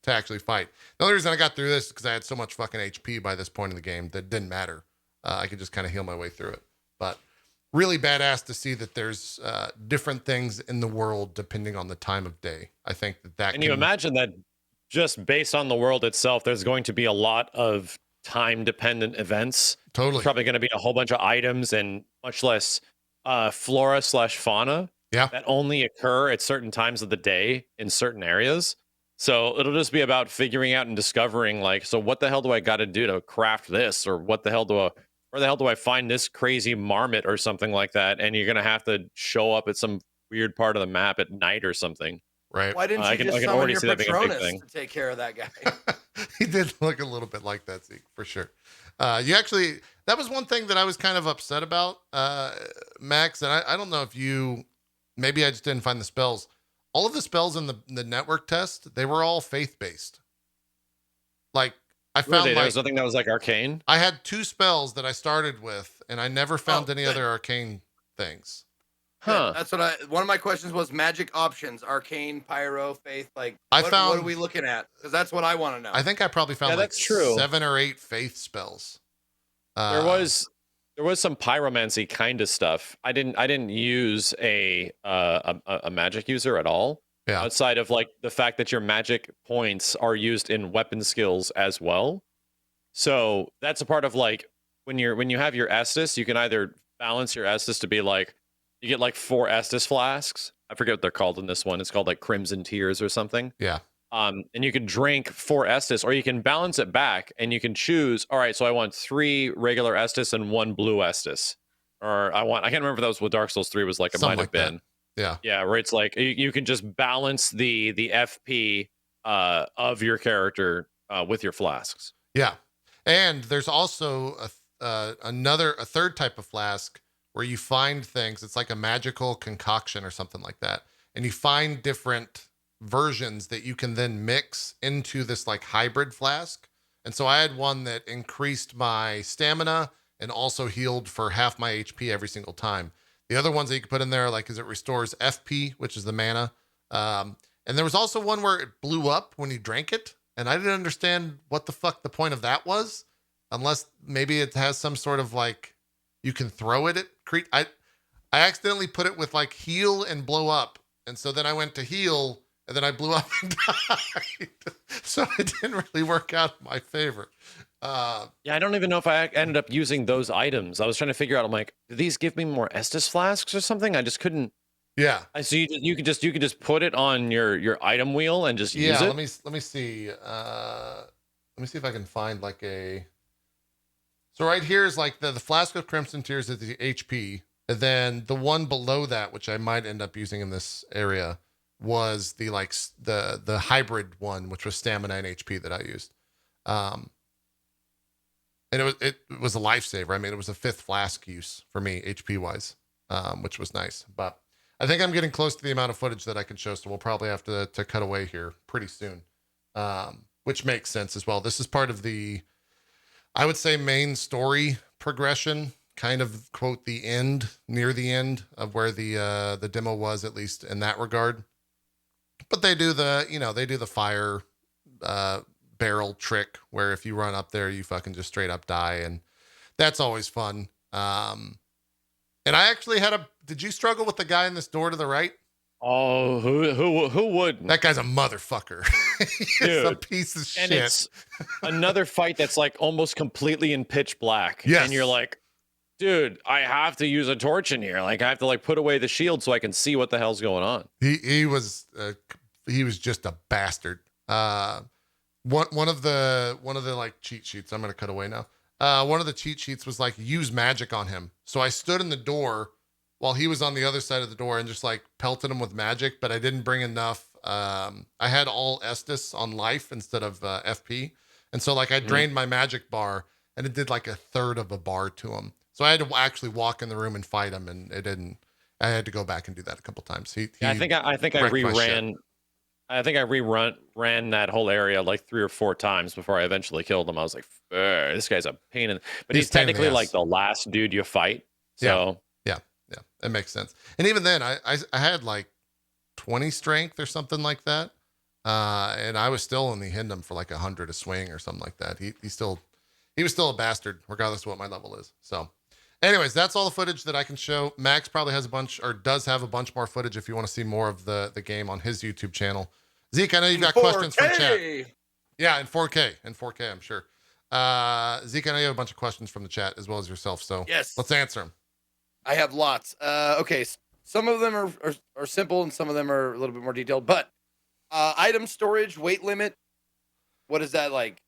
actually fight. The only reason I got through this is because I had so much fucking HP by this point in the game that didn't matter. I could just kind of heal my way through it. But really badass to see that there's different things in the world depending on the time of day. I think that you imagine that just based on the world itself, there's going to be a lot of time-dependent events. Totally. There's probably going to be a whole bunch of items and much less flora/fauna Yeah. that only occur at certain times of the day in certain areas. So it'll just be about figuring out and discovering, like, so what the hell do I got to do to craft this, or where the hell do I find this crazy marmot or something like that? And you're gonna have to show up at some weird part of the map at night or something. Right. Why didn't you I can just summon already your see that being a big Patronus thing. to take care of that guy? He did look a little bit like that, Zeke, for sure. That was one thing that I was kind of upset about, Max, and I don't know if maybe I just didn't find the spells. All of the spells in the network test, they were all faith-based. Like, I found There was nothing that was like arcane. I had 2 spells that I started with, and I never found any other arcane things. Huh. That's what one of my questions was: magic options, arcane, pyro, faith. Like, what are we looking at? Because that's what I want to know. I think I probably found that's true. 7 or 8 faith spells. There was some pyromancy kind of stuff. I didn't use a magic user at all. Yeah. Outside of like the fact that your magic points are used in weapon skills as well. So that's a part of like when you have your Estus, you can either balance your Estus to be like, you get like 4 Estus flasks. I forget what they're called in this one. It's called like Crimson Tears or something. Yeah. And you can drink 4 Estus, or you can balance it back and you can choose, all right, so I want 3 regular Estus and 1 blue Estus. Or I can't remember if that was what Dark Souls 3 was like. It might have been. Yeah. Yeah, where it's like you can just balance the FP of your character with your flasks. Yeah. And there's also a third type of flask where you find things. It's like a magical concoction or something like that. And you find different versions that you can then mix into this like hybrid flask. And so I had one that increased my stamina and also healed for half my HP every single time. The other ones that you can put in there, like, is it restores FP, which is the mana. And there was also one where it blew up when you drank it. And I didn't understand what the fuck the point of that was, unless maybe it has some sort of like, you can throw it at I accidentally put it with like heal and blow up. And so then I went to heal and then I blew up and died. So it didn't really work out in my favor. Yeah, I don't even know if I ended up using those items. I was trying to figure out, I'm like, do these give me more Estus flasks or something? I just couldn't. Yeah. So you could just put it on your item wheel and just use it. Let me see. Let me see if I can find like a. So right here is like the flask of Crimson Tears is the HP, and then the one below that, which I might end up using in this area, was the like the hybrid one, which was stamina and HP that I used. And it was a lifesaver. I mean, it was a 5th flask use for me, HP wise, which was nice. But I think I'm getting close to the amount of footage that I can show, so we'll probably have to cut away here pretty soon, which makes sense as well. This is part of the, I would say, main story progression, kind of quote near the end of where the demo was, at least in that regard. But they do the fire barrel trick where if you run up there, you fucking just straight up die, and that's always fun. And I actually did you struggle with the guy in this door to the right? Oh, who wouldn't? That guy's a motherfucker. He's a piece of shit. And it's another fight that's like almost completely in pitch black. Yes. And you're like, dude, I have to use a torch in here. Like I have to like put away the shield so I can see what the hell's going on. He was just a bastard. One of the like cheat sheets, I'm going to cut away now. One of the cheat sheets was like use magic on him. So I stood in the door while he was on the other side of the door and just like pelted him with magic, but I didn't bring enough. I had all Estus on life instead of FP. And so like I drained my magic bar and it did like 1/3 of a bar to him. So I had to actually walk in the room and fight him, and it didn't. I had to go back and do that a couple times. I think I ran that whole area like 3 or 4 times before I eventually killed him. I was like, this guy's a pain in. But he's technically like the last dude you fight. So yeah, that makes sense. And even then, I had like 20 strength or something like that, and I was still only hitting him for like 100 a swing or something like that. He was still a bastard, regardless of what my level is. So. Anyways, that's all the footage that I can show. Max probably has does have a bunch more footage if you want to see more of the game on his YouTube channel. Zeke, I know you've In got questions from chat. 4K. Yeah, in 4K. In 4K, I'm sure. Zeke, I know you have a bunch of questions from the chat as well as yourself, so Yes. let's answer them. I have lots. Okay, some of them are simple and some of them are a little bit more detailed. But item storage, weight limit. What is that like?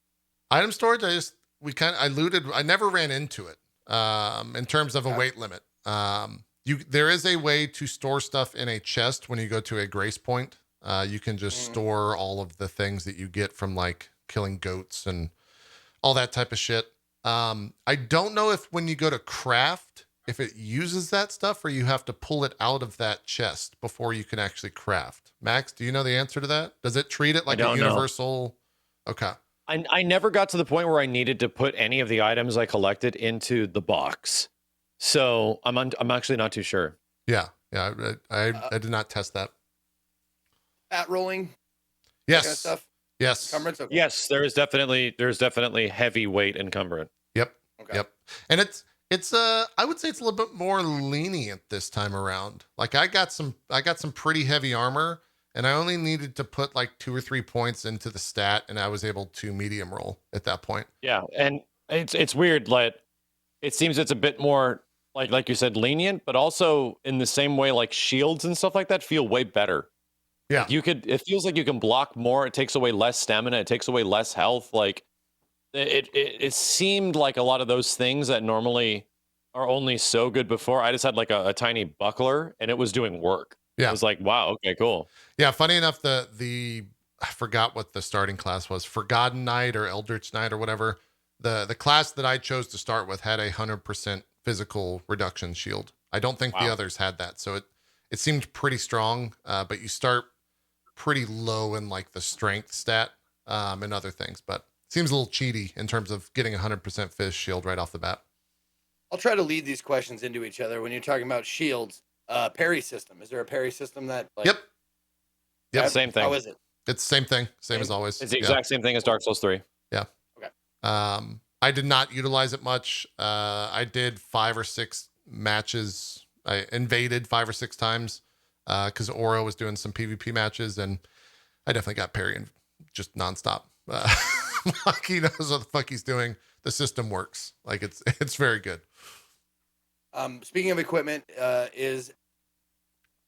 Item storage, I looted. I never ran into it. In terms of a Okay. weight limit, there is a way to store stuff in a chest when you go to a grace point. You can just store all of the things that you get from like killing goats and all that type of shit. I don't know if when you go to craft, if it uses that stuff or you have to pull it out of that chest before you can actually craft. Max, do you know the answer to that? Does it treat it like a universal? Okay. I never got to the point where I needed to put any of the items I collected into the box. So I'm actually not too sure. Yeah. I did not test that. Fat rolling. Yes. That kind of stuff. Yes. Encumbrance? Okay. Yes, there's definitely heavy weight encumbrance. Yep. Okay. Yep. And it's I would say it's a little bit more lenient this time around. Like I got some pretty heavy armor and I only needed to put like 2 or 3 points into the stat and I was able to medium roll at that point. Yeah, and it's weird, like it seems it's a bit more like you said lenient, but also in the same way like shields and stuff like that feel way better. Yeah. Like it feels like you can block more, it takes away less stamina, it takes away less health. Like it seemed like a lot of those things that normally are only so good before. I just had like a tiny buckler and it was doing work. Yeah. I was like, wow, okay, cool. Yeah, funny enough, the I forgot what the starting class was, Forgotten Knight or Eldritch Knight or whatever. The class that I chose to start with had 100% physical reduction shield. I don't think the others had that, so it seemed pretty strong. But you start pretty low in like the strength stat and other things, but it seems a little cheaty in terms of getting 100% phys shield right off the bat. I'll try to lead these questions into each other. When you're talking about shields, parry system. Is there a parry system that? Like, Yep. Same thing. How is it? It's the same thing, same as always. It's the exact same thing as Dark Souls 3. Yeah. Okay. I did not utilize it much. I did 5 or 6 matches. I invaded 5 or 6 times because Oro was doing some PvP matches, and I definitely got parrying just nonstop. Like he knows what the fuck he's doing. The system works. Like it's very good. Speaking of equipment, is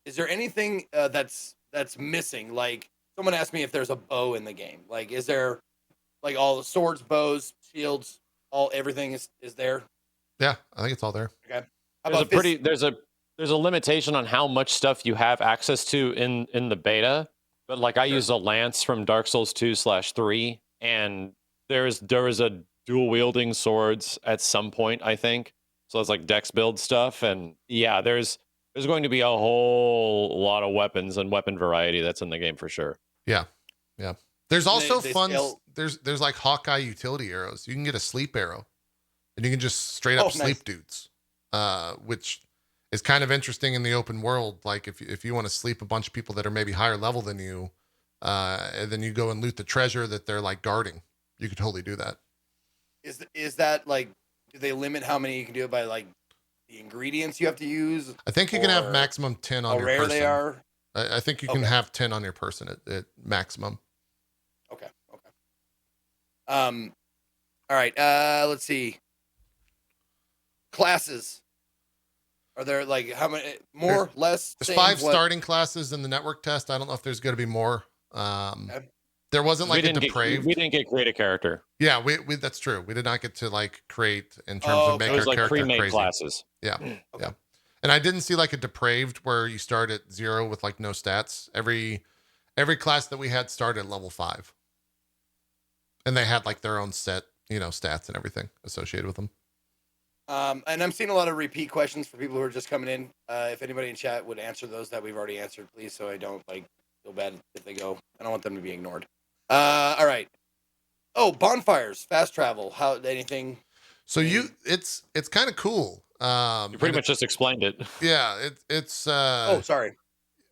there anything that's missing? Like someone asked me if there's a bow in the game. Like, is there like all the swords, bows, shields, everything is there? Yeah, I think it's all there. Okay. How about there's a limitation on how much stuff you have access to in the beta. But like I used a lance from Dark Souls 2/3, and there was a dual wielding swords at some point, I think. So it's like dex build stuff, and yeah, there's going to be a whole lot of weapons and weapon variety that's in the game for sure. Yeah. There's also fun. scale- There's like Hawkeye utility arrows. You can get a sleep arrow, and you can just straight up sleep dudes, which is kind of interesting in the open world. Like if you want to sleep a bunch of people that are maybe higher level than you, and then you go and loot the treasure that they're like guarding, you could totally do that. Is that like? Do they limit how many you can do it by like the ingredients you have to use? I think you can have maximum 10 on your person. How rare they are? I think you can have 10 on your person at maximum. Okay. All right. Let's see. Classes. Are there like how many more, less? There's 5 starting classes in the network test. I don't know if there's going to be more. There wasn't like a depraved. We didn't get create a character. Yeah, we that's true. We did not get to like create in terms of make our like character pre-made crazy. Classes. Yeah, yeah. And I didn't see like a depraved where you start at 0 with like no stats. Every class that we had started at level 5, and they had like their own set, stats and everything associated with them. And I'm seeing a lot of repeat questions for people who are just coming in. If anybody in chat would answer those that we've already answered, please, so I don't like feel bad if they go. I don't want them to be ignored. All right. Oh, bonfires, fast travel. How anything? So it's kind of cool. You pretty much just explained it. Yeah, it's. Oh, sorry.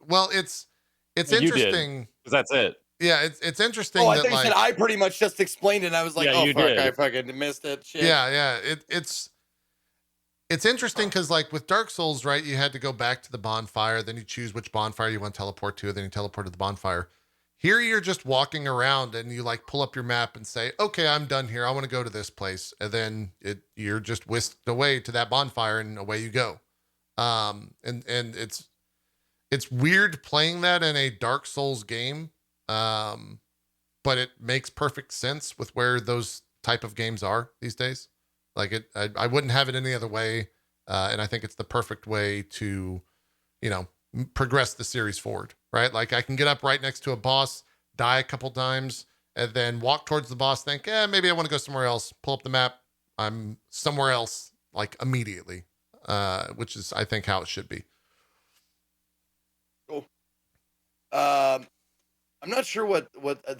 Well, it's interesting because that's it. Yeah, it's interesting. Oh, I think you said I pretty much just explained it. And I was like, yeah, oh fuck, I fucking missed it. Shit. Yeah. It's interesting because like with Dark Souls, right? You had to go back to the bonfire, then you choose which bonfire you want to teleport to, then you teleport to the bonfire. Here you're just walking around and you like pull up your map and say, okay, I'm done here. I want to go to this place. And then you're just whisked away to that bonfire and away you go. And it's weird playing that in a Dark Souls game. But it makes perfect sense with where those type of games are these days. Like I wouldn't have it any other way. And I think it's the perfect way to, progress the series forward, right? Like I can get up right next to a boss, die a couple times, and then walk towards the boss, think, maybe I want to go somewhere else, pull up the map. I'm somewhere else like immediately, which is, I think, how it should be. Cool. I'm not sure what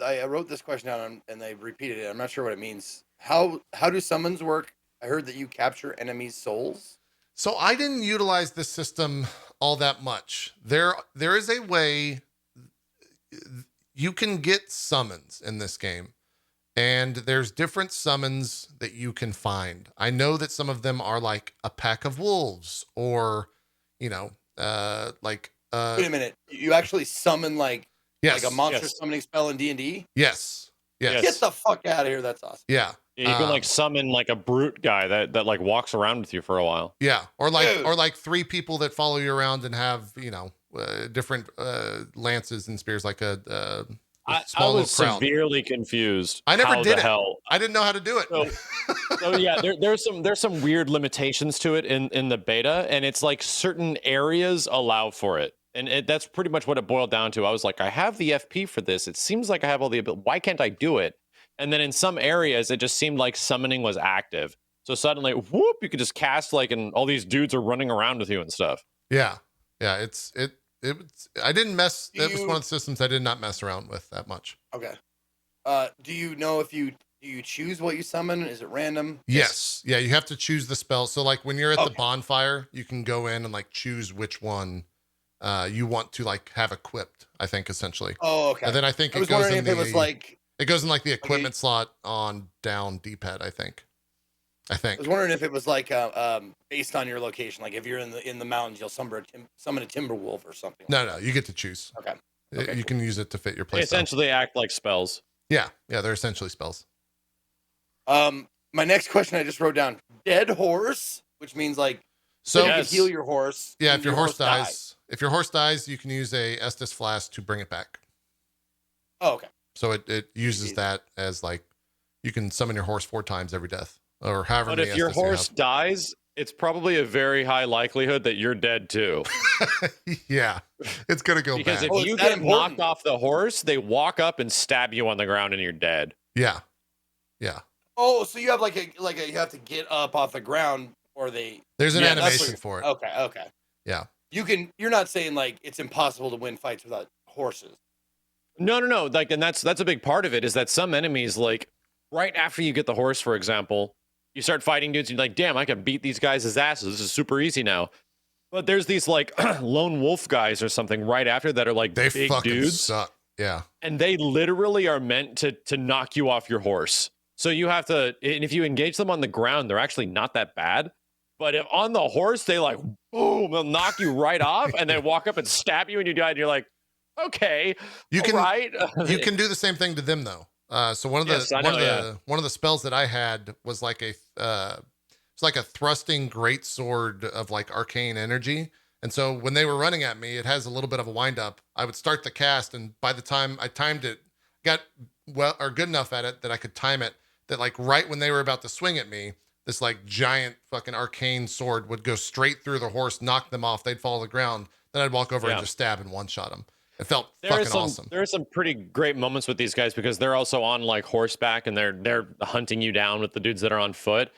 I wrote this question down and they repeated it. I'm not sure what it means. How do summons work? I heard that you capture enemies' souls. So I didn't utilize this system all that much. There is a way you can get summons in this game, and there's different summons that you can find. I know that some of them are like a pack of wolves or, Wait a minute. You actually summon like a monster summoning spell in D&D? Yes. Get the fuck out of here. That's awesome. Yeah. You can like summon like a brute guy that like walks around with you for a while. Yeah. Or like 3 people that follow you around and have, different lances and spears, like a small I was crowd. Severely confused. I never did it. Hell. I didn't know how to do it. So yeah, there's some weird limitations to it in the beta, and it's like certain areas allow for it. And that's pretty much what it boiled down to. I was like, I have the FP for this. It seems like I have all the ability. Why can't I do it? And then in some areas, it just seemed like summoning was active. So suddenly, whoop, you could just cast and all these dudes are running around with you and stuff. Yeah. Yeah. I didn't mess. That was one of the systems I did not mess around with that much. Okay. Do you know if you choose what you summon? Is it random? Yes. Yeah. You have to choose the spell. So like when you're at the bonfire, you can go in and like choose which one you want to like have equipped, I think, essentially. Oh, okay. And then I think it goes in the equipment slot on down D-pad, I think. I was wondering if it was like based on your location. Like if you're in the mountains, you'll summon a timber wolf or something. No, you get to choose. Okay. You can use it to fit your playstyle. They essentially act like spells. Yeah, they're essentially spells. My next question I just wrote down: dead horse, which means like you can heal your horse. Yeah, if your horse dies, you can use a Estus flask to bring it back. Oh, okay. So it uses that as like you can summon your horse 4 times every death or however. But if your horse dies, it's probably a very high likelihood that you're dead too. Yeah, it's gonna go because bad. if you get knocked off the horse, they walk up and stab you on the ground and you're dead. Yeah. Oh, so you have you have to get up off the ground or there's an animation for it. Okay. Yeah. You're not saying like it's impossible to win fights without horses. No. Like, and that's a big part of it is that some enemies, like right after you get the horse, for example, you start fighting dudes and you're like, damn, I can beat these guys' asses. This is super easy now. But there's these like lone wolf guys or something right after that are like they big fucking dudes. Suck. Yeah. And they literally are meant to knock you off your horse. So you have to, and if you engage them on the ground, they're actually not that bad. But if on the horse, they like, boom, they'll knock you right off and then walk up and stab you and you die. And you're like, okay, you can do the same thing to them though. So one of the spells that I had was like it's like a thrusting great sword of like arcane energy. And so when they were running at me, it has a little bit of a wind up. I would start the cast, and by the time I timed it, got good enough at it that I could time it that like right when they were about to swing at me, this like giant fucking arcane sword would go straight through the horse, knock them off. They'd fall to the ground. Then I'd walk over and just stab and one-shot them. It felt fucking awesome. There are some pretty great moments with these guys because they're also on like horseback and they're hunting you down with the dudes that are on foot.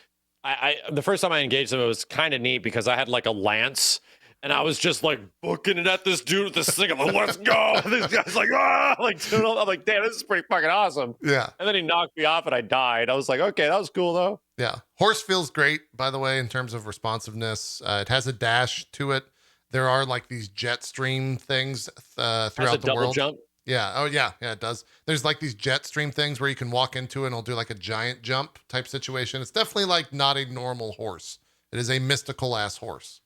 The first time I engaged them, it was kind of neat because I had like a lance and I was just like booking it at this dude with this thing. I'm like, let's go. And this guy's like, ah, like, I'm like, damn, this is pretty fucking awesome. Yeah. And then he knocked me off and I died. I was like, okay, that was cool though. Yeah. Horse feels great, by the way, in terms of responsiveness. It has a dash to it. There are like these jet stream things throughout the world. Jump. Yeah. Oh yeah. Yeah, it does. There's like these jet stream things where you can walk into it and it'll do like a giant jump type situation. It's definitely like not a normal horse. It is a mystical ass horse.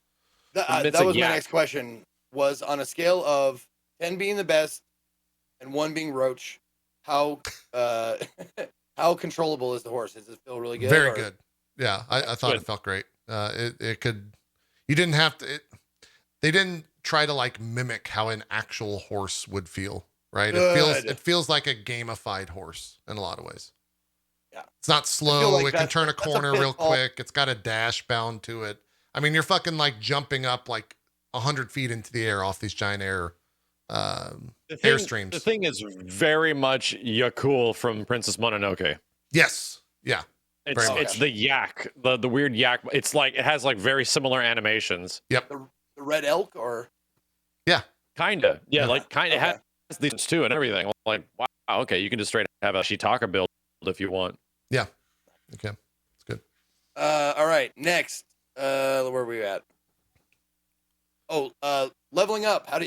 That was my next question. Was on a scale of 10 being the best and one being Roach, how how controllable is the horse? Does it feel really good? Very or- good. Yeah, I thought Good. it felt great. It could. You didn't have to. They didn't try to like mimic how an actual horse would feel. Right. Good. It feels like a gamified horse in a lot of ways. Yeah. It's not slow. like It can that's turn a- a that's a corner real pitfall. quick. It's got a dash bound to it. I mean, you're fucking like jumping up like 100 feet into the air off these giant airstreams. The thing is very much Yakul from Princess Mononoke. Yes. Yeah. It's Very it's much. the yak, the weird yak. It's like it has like very similar animations. The red elk or Kinda, yeah, Yeah. like kind of Okay. has these too and everything. Like wow, okay, you can just straight have a Shitaka build if you want. Okay. It's good. all right, next. Where are we at? Oh, leveling up. How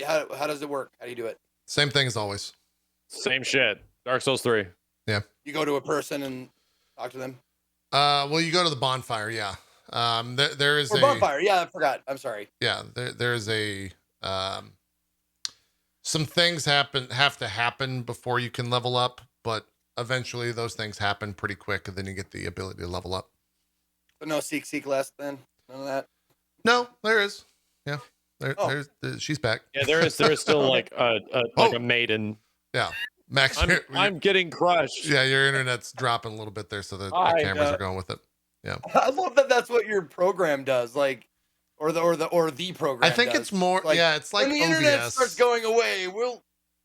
does it work? How do you do it? Same thing as always. Same shit. Dark Souls 3. You go to a person and talk to them. Well, you go to the bonfire. Yeah. There is Or bonfire. Yeah, I forgot. I'm sorry. Yeah. There is some things have to happen before you can level up, but eventually those things happen pretty quick, and then you get the ability to level up. But no seek less then. None of that. No, there is. Yeah. Oh. She's back. Yeah, there is still like a maiden. Yeah. Max, I'm getting crushed. yeah, your internet's dropping a little bit there, so the I cameras know. are going with it. I love that. That's what your program does. Like, or the program. I think does. it's more, Like, it's like when the internet OBS. starts going away, we'll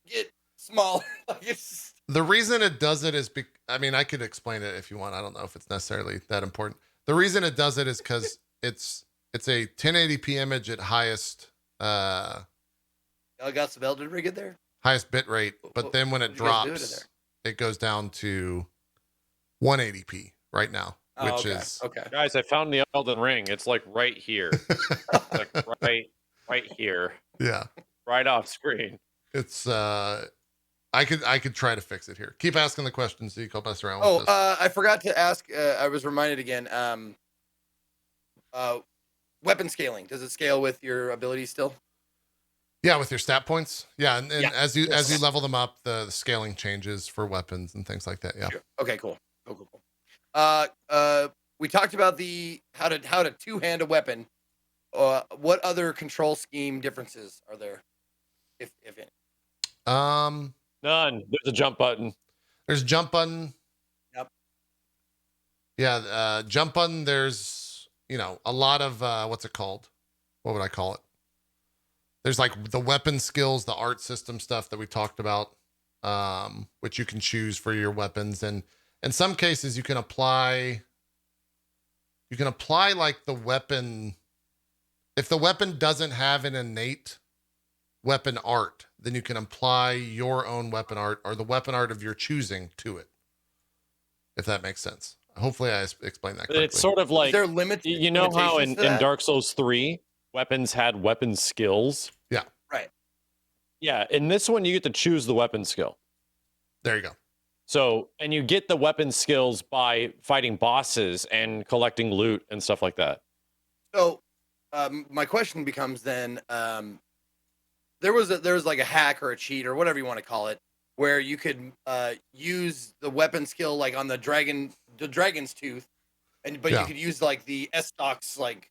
get smaller. Like, it's The reason it does it is, I mean, I could explain it if you want. I don't know if it's necessarily that important. The reason it does it is because it's a 1080p image at highest I got some Elden Ring in there. highest bit rate, but then when it what did you guys do to drops, it goes down to 180p right now, Oh, which okay. is Okay. Guys, I found the Elden Ring. It's like right here. Like right here. yeah. Right off screen. It's I could try to fix it here. Keep asking the questions so you can mess around with Oh, this. I forgot to ask. I was reminded again. Weapon scaling. Does it scale with your abilities still? Yeah, with your stat points. Yeah, and Yeah. as you level them up, the scaling changes for weapons and things like that. Yeah. Sure. Okay. Cool. Cool. We talked about the how to two-hand a weapon. What other control scheme differences are there, if any? None. There's a jump button. There's jump button. Yep. Yeah, jump button. There's a lot of what's it called? What would I call it? There's like the weapon skills, the art system stuff that we talked about, which you can choose for your weapons, and in some cases you can apply like the weapon. If the weapon doesn't have an innate weapon art, then you can apply your own weapon art or the weapon art of your choosing to it. If that makes sense. Hopefully I explained that correctly. It's sort of like Is there limits? you know how in limitations to that? Dark Souls 3, weapons had weapon skills? Yeah. Right. Yeah, in this one you get to choose the weapon skill. There you go. So, and you get the weapon skills by fighting bosses and collecting loot and stuff like that. So, my question becomes then: there was like a hack or a cheat or whatever you want to call it, where you could use the weapon skill like on the dragon's tooth, but Yeah. you could use like the S-Stocks like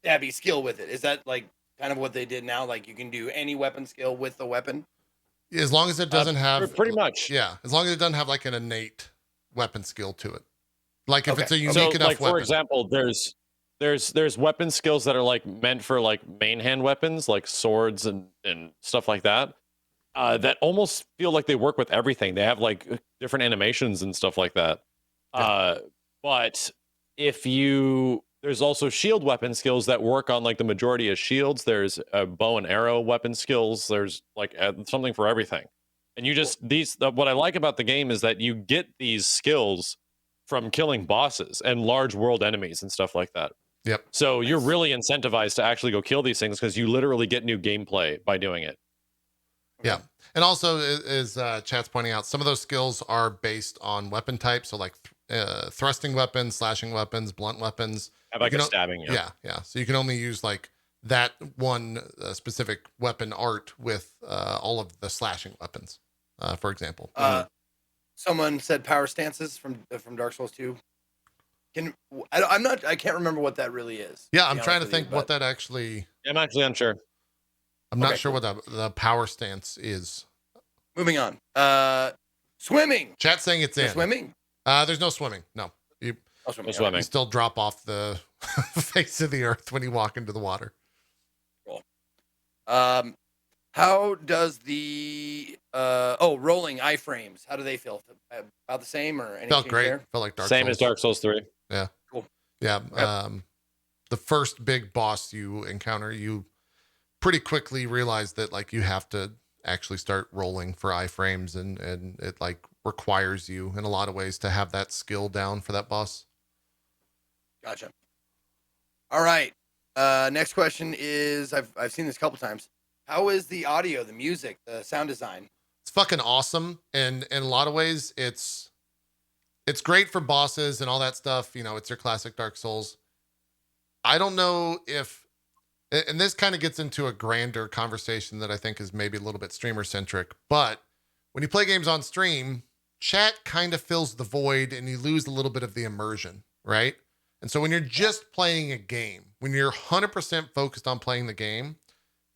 stabby skill with it. Is that like kind of what they did now? Like you can do any weapon skill with the weapon. As long as it doesn't have Pretty much. Yeah, as long as it doesn't have like an innate weapon skill to it. Like if Okay. it's a unique So, enough like weapon. for example, there's weapon skills that are like meant for like main hand weapons, like swords and stuff like that. That almost feel like they work with everything. They have like different animations and stuff like that. Yeah. But there's also shield weapon skills that work on like the majority of shields. There's bow and arrow weapon skills. There's like something for everything. And you just what I like about the game is that you get these skills from killing bosses and large world enemies and stuff like that. Yep. So you're really incentivized to actually go kill these things because you literally get new gameplay by doing it. Yeah. And also, as chat's pointing out, some of those skills are based on weapon type. So like thrusting weapons, slashing weapons, blunt weapons. Have like You a know- stabbing. Yeah. So you can only use like that one specific weapon art with all of the slashing weapons. for example. Someone said power stances from Dark Souls 2. I can't remember what that really is. Yeah, to I'm be trying to honest with think you, what but- that actually. I'm actually unsure. I'm not Okay, sure cool. what the power stance is. Moving on. Swimming. Chat saying it's Is there in. swimming? There's no swimming. No, you Oh, swimming. No okay. swimming. you still drop off the face of the earth when you walk into the water. How does the rolling iframes? How do they feel? About the same or any Felt change great. there? Felt like Dark Same Souls. as Dark Souls 3. Yeah. Cool. Yeah. Yep. The first big boss you encounter, you pretty quickly realize that like you have to actually start rolling for iframes, and it like requires you in a lot of ways to have that skill down for that boss. Gotcha. All right. Next question is I've seen this a couple times. How is the audio, the music, the sound design? It's fucking awesome, and in a lot of ways it's great for bosses and all that stuff. You know, it's your classic Dark Souls. I don't know if, and this kind of gets into a grander conversation that I think is maybe a little bit streamer centric, but when you play games on stream, chat kind of fills the void and you lose a little bit of the immersion, right? And so when you're just playing a game, when you're 100% focused on playing the game,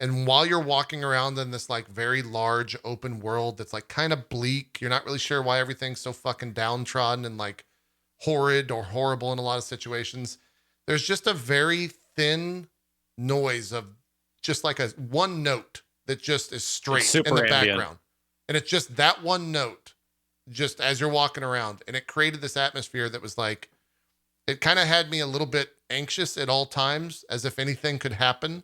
and while you're walking around in this like very large open world that's like kind of bleak, you're not really sure why everything's so fucking downtrodden and like horrid or horrible in a lot of situations. There's just a very thin noise of just like a one note that just is straight super in the ambient. background. And it's just that one note just as you're walking around. And it created this atmosphere that was like, it kind of had me a little bit anxious at all times, as if anything could happen.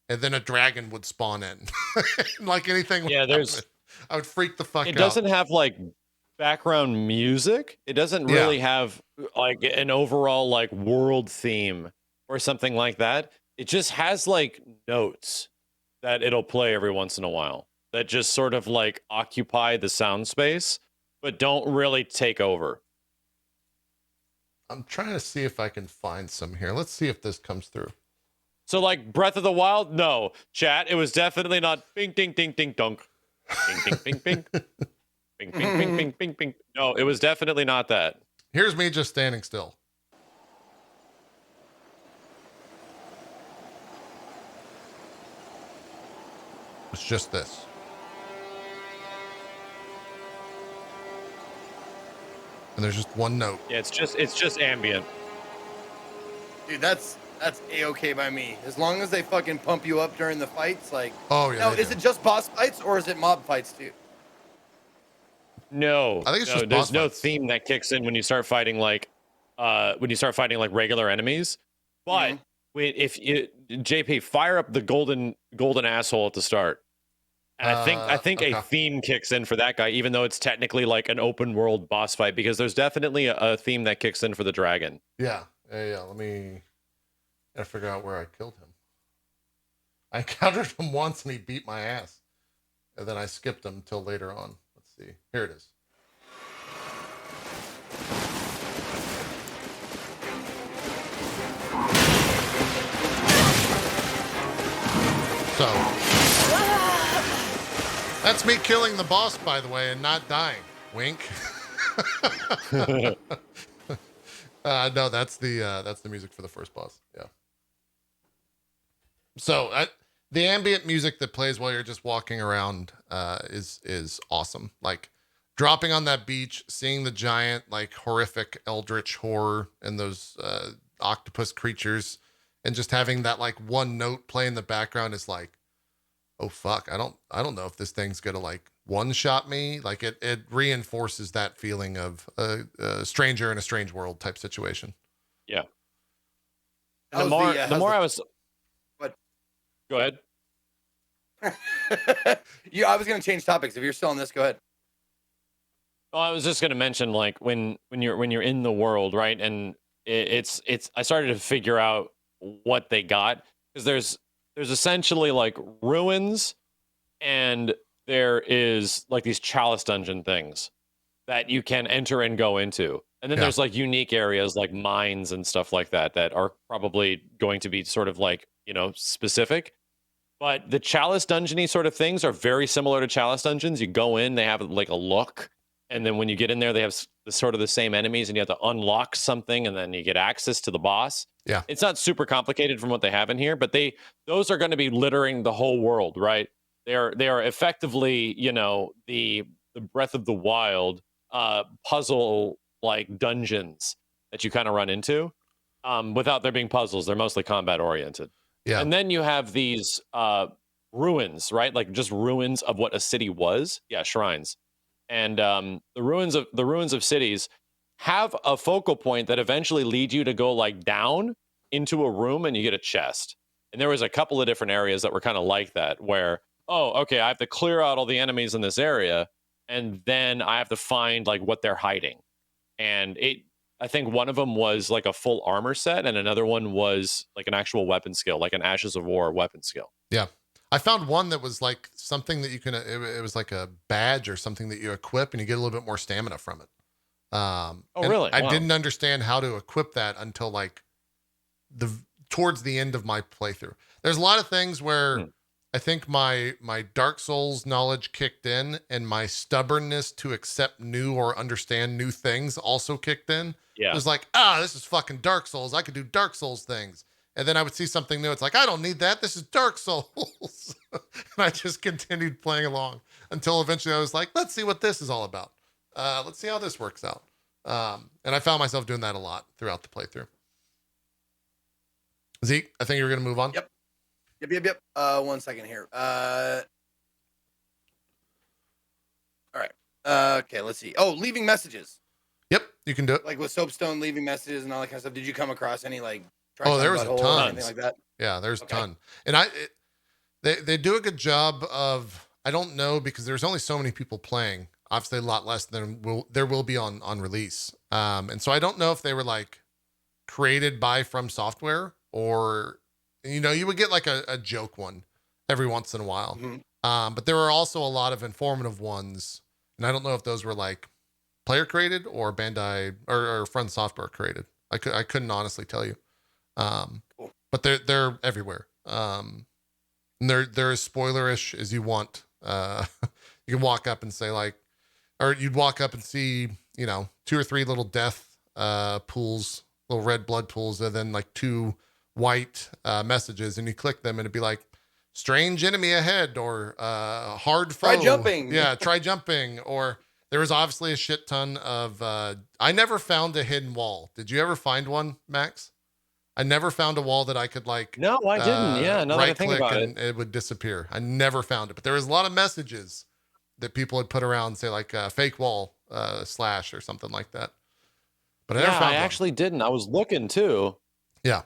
And then a dragon would spawn in. Like anything would happen. I would freak the fuck out. It doesn't have like background music. It doesn't really have like an overall like world theme or something like that. It just has like notes that it'll play every once in a while that just sort of like occupy the sound space, but don't really take over. I'm trying to see if I can find some here. Let's see if this comes through. So like Breath of the Wild, no. Chat, it was definitely not bing ding ding ding dunk. Bing ding bing bing. Bing bing bing bing bing bing. No, it was definitely not that. Here's me just standing still. It's just this. And there's just one note. Yeah, it's just ambient. Dude, that's A-okay by me. As long as they fucking pump you up during the fights, like. Oh yeah. Now, is it just boss fights or is it mob fights too? No, I think it's just there's boss no fights. theme that kicks in when you start fighting like regular enemies. But if you JP fire up the golden asshole at the start, and I think okay. a theme kicks in for that guy, even though it's technically like an open world boss fight, because there's definitely a theme that kicks in for the dragon. Yeah. Let me figure out where I killed him. I encountered him once and he beat my ass, and then I skipped him till later on. Let's see. Here it is. So that's me killing the boss, by the way, and not dying. Wink. No, that's the music for the first boss. Yeah. So the ambient music that plays while you're just walking around is awesome. Like dropping on that beach, seeing the giant, like horrific eldritch horror and those octopus creatures, and just having that like one note play in the background is like, oh fuck, I don't know if this thing's gonna like one shot me. Like it reinforces that feeling of a stranger in a strange world type situation. Yeah. How's The more I was. What? Go ahead. I was gonna change topics. If you're still on this, go ahead. Well, I was just going to mention, like when you're in the world, right? And it's I started to figure out what they got, because there's essentially like ruins, and there is like these chalice dungeon things that you can enter and go into, and then there's like unique areas like mines and stuff like that that are probably going to be sort of like specific. But the Chalice dungeony sort of things are very similar to Chalice dungeons. You go in, they have like a look, and then when you get in there, they have sort of the same enemies, and you have to unlock something, and then you get access to the boss. Yeah. It's not super complicated from what they have in here, but those are going to be littering the whole world, right? They are effectively, the Breath of the Wild puzzle like dungeons that you kind of run into. Without there being puzzles, they're mostly combat oriented. Yeah. And then you have these ruins, right? Like just ruins of what a city was. Yeah, shrines. And the ruins of cities have a focal point that eventually lead you to go like down into a room and you get a chest. And there was a couple of different areas that were kind of like that, where, oh, okay, I have to clear out all the enemies in this area, and then I have to find like what they're hiding. And I think one of them was like a full armor set, and another one was like an actual weapon skill, like an Ashes of War weapon skill. Yeah. I found one that was like something that you can, it was like a badge or something that you equip and you get a little bit more stamina from it. Oh, really? I Wow. didn't understand how to equip that until like towards the end of my playthrough. There's a lot of things where I think my Dark Souls knowledge kicked in, and my stubbornness to accept new or understand new things also kicked in. Yeah. It was like, this is fucking Dark Souls. I could do Dark Souls things. And then I would see something new. It's like, I don't need that. This is Dark Souls. And I just continued playing along until eventually I was like, let's see what this is all about. Let's see how this works out. And I found myself doing that a lot throughout the playthrough. Zeke, I think you were going to move on. Yep. 1 second here. All right. Okay, let's see. Oh, leaving messages. Yep, you can do it. Like with Soapstone leaving messages and all that kind of stuff. Did you come across any like? There was a ton. Or anything like that? Yeah, there's a ton. And they do a good job of, I don't know, because there's only so many people playing. Obviously, a lot less than there will be on release. And so I don't know if they were like created by From Software, or you would get like a joke one every once in a while. Mm-hmm. But there were also a lot of informative ones, and I don't know if those were like player created or Bandai or From Software created. I couldn't honestly tell you. Cool. But they're everywhere. And they're as spoilerish as you want. You can walk up and say like, or you'd walk up and see, 2 or 3 little death pools, little red blood pools, and then like 2 white messages, and you click them and it'd be like, strange enemy ahead, or hard foe. Try jumping. Yeah, try jumping. Or there was obviously a shit ton of, I never found a hidden wall. Did you ever find one, Max? I never found a wall that I could like. No, I didn't. Yeah, now that I think about and it would disappear. I never found it, but there was a lot of messages that people had put around, say like fake wall slash or something like that. But I never found one. Actually didn't. I was looking too. Yeah.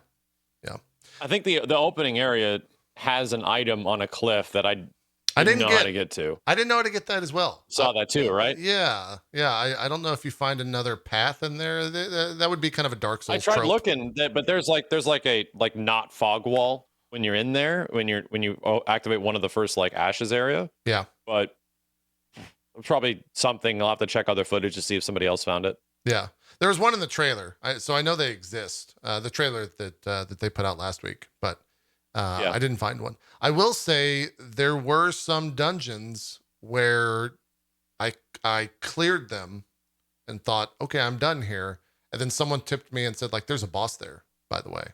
I think the opening area has an item on a cliff that I didn't know how to get to. I didn't know how to get that as well. Saw that too, right? Yeah. I don't know if you find another path in there. That would be kind of a Dark Souls. I tried trope. looking, but there's like a not fog wall when you're in there when you activate one of the first like ashes area. Yeah. But probably something I'll have to check other footage to see if somebody else found it. Yeah. There was one in the trailer, so I know they exist. The trailer that they put out last week, but I didn't find one. I will say there were some dungeons where I cleared them and thought, okay, I'm done here, and then someone tipped me and said like, there's a boss there, by the way,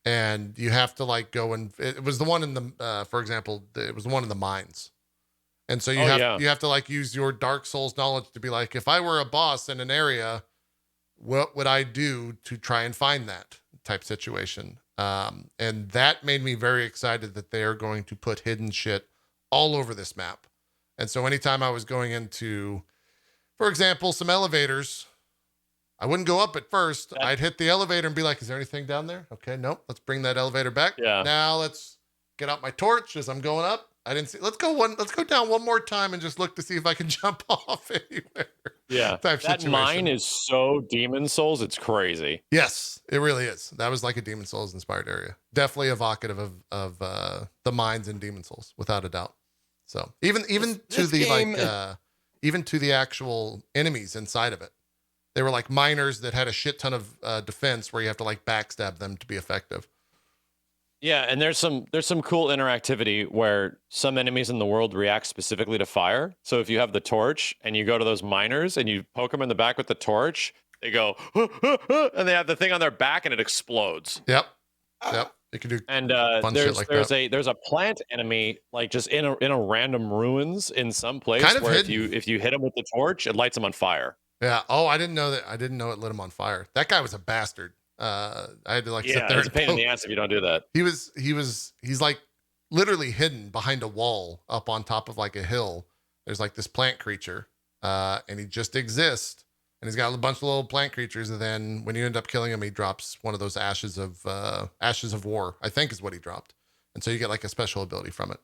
and you have to like go and it was the one in the for example, it was the one in the mines. And so you have to like use your Dark Souls knowledge to be like, if I were a boss in an area, what would I do to try and find that type situation? And that made me very excited that they are going to put hidden shit all over this map. And so anytime I was going into, for example, some elevators, I wouldn't go up at first. I'd hit the elevator and be like, is there anything down there? Okay, nope. Let's bring that elevator back. Yeah. Now let's get out my torch as I'm going up. I didn't see. Let's go down one more time and just look to see if I can jump off anywhere. Yeah, that mine is so Demon Souls, it's crazy. Yes, it really is. That was like a Demon Souls inspired area. Definitely evocative of the mines in Demon Souls, without a doubt. So even to the game, like even to the actual enemies inside of it, they were like miners that had a shit ton of defense where you have to like backstab them to be effective. Yeah, and there's some cool interactivity where some enemies in the world react specifically to fire. So if you have the torch and you go to those miners and you poke them in the back with the torch, they go and they have the thing on their back and it explodes. Yep. Ah, Yep. You can do And fun shit like there's that. there's a plant enemy like just in a random ruins in some place Kind of where hidden. if you hit him with the torch, it lights him on fire. Yeah. Oh, I didn't know that. I didn't know it lit him on fire. That guy was a bastard. I had to like sit Yeah, there it's a and pain in poke. the ass if you don't do that. He's like literally hidden behind a wall up on top of like a hill. There's like this plant creature, and he just exists. And he's got a bunch of little plant creatures. And then when you end up killing him, he drops one of those ashes of war, I think is what he dropped. And so you get like a special ability from it.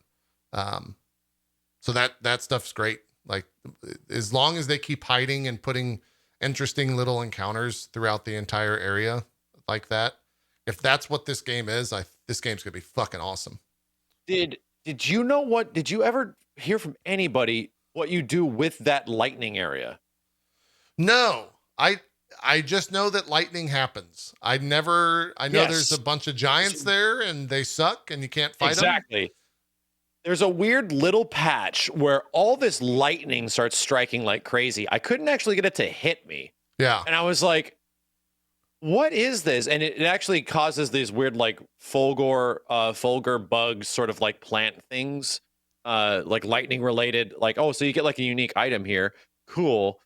So that stuff's great. Like as long as they keep hiding and putting interesting little encounters throughout the entire area like that, if that's what this game is, this game's gonna be fucking awesome. Did you know what? Did you ever hear from anybody what you do with that lightning area? No, I just know that lightning happens. I know there's Yes. a bunch of giants there and they suck and you can't fight them. Exactly. There's a weird little patch where all this lightning starts striking like crazy. I couldn't actually get it to hit me. Yeah. And I was like, what is this? And it actually causes these weird like fulgur bugs, sort of like plant things, like lightning related, like, oh, so you get like a unique item here. Cool.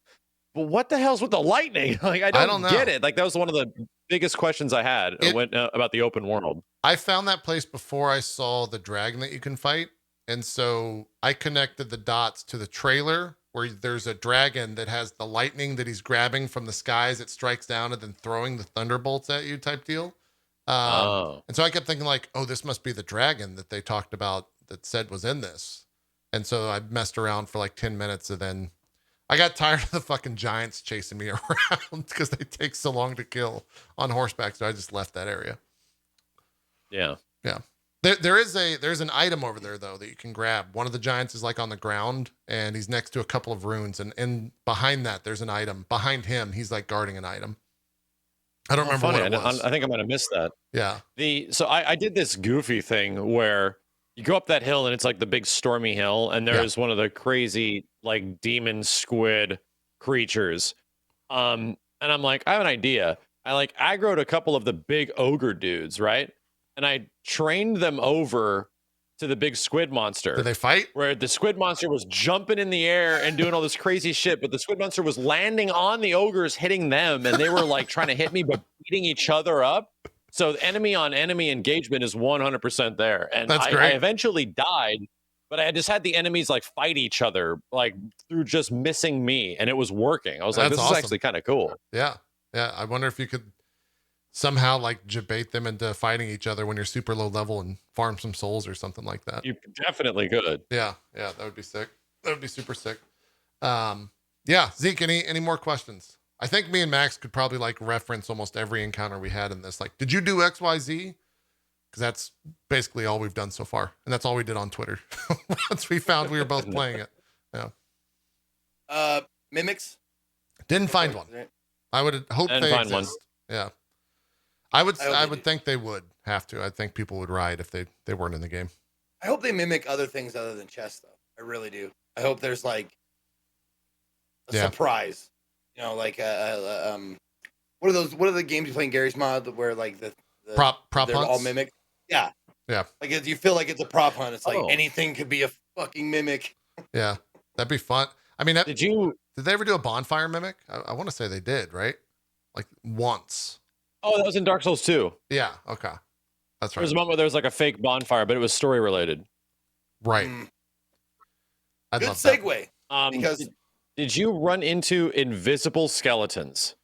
But what the hell's with the lightning? Like, I don't know. get it. Like, that was one of the biggest questions I had about the open world. I found that place before I saw the dragon that you can fight. And so I connected the dots to the trailer where there's a dragon that has the lightning that he's grabbing from the skies. It strikes down and then throwing the thunderbolts at you type deal. And so I kept thinking like, oh, this must be the dragon that they talked about that said was in this. And so I messed around for like 10 minutes and then I got tired of the fucking giants chasing me around because they take so long to kill on horseback. So I just left that area. Yeah. Yeah. There's an item over there though that you can grab. One of the giants is like on the ground and he's next to a couple of runes and behind that there's an item. Behind him, he's like guarding an item. I don't remember what it was. I think I'm gonna miss that. Yeah. So I did this goofy thing where you go up that hill and it's like the big stormy hill, and there's one of the crazy like demon squid creatures. And I'm like, I have an idea. I like aggroed a couple of the big ogre dudes, right? And I trained them over to the big squid monster. Did they fight? Where the squid monster was jumping in the air and doing all this crazy shit, but the squid monster was landing on the ogres, hitting them, and they were like trying to hit me, but beating each other up. So enemy on enemy engagement is 100% there. And I eventually died, but I just had the enemies like fight each other, like through just missing me, and it was working. I was like, this is actually kind of cool. Yeah. Yeah. I wonder if you could somehow like debate them into fighting each other when you're super low level and farm some souls or something like that. You definitely could. Yeah. Yeah. That would be sick. That would be super sick. Yeah. Zeke, any more questions? I think me and Max could probably like reference almost every encounter we had in this. Like, did you do XYZ? Because that's basically all we've done so far. And that's all we did on Twitter. Once we found we were both playing it. Yeah. Mimics? Didn't find one. I would hope they exist. One. Yeah. I would think they would have to. I think people would riot if they weren't in the game. I hope they mimic other things other than chess, though. I really do. I hope there's like a surprise. You know, like what are the games you play in Gary's mod where like the prop they're hunts? all mimic? Yeah. Yeah. Like if you feel like it's a prop hunt, it's like anything could be a fucking mimic. Yeah. That'd be fun. I mean, did they ever do a bonfire mimic? I want to say they did, right? Like once. Oh, that was in Dark Souls 2. Yeah. Okay. That's right. There was a moment where there was like a fake bonfire, but it was story related. Right. Good segue. Because did you run into invisible skeletons?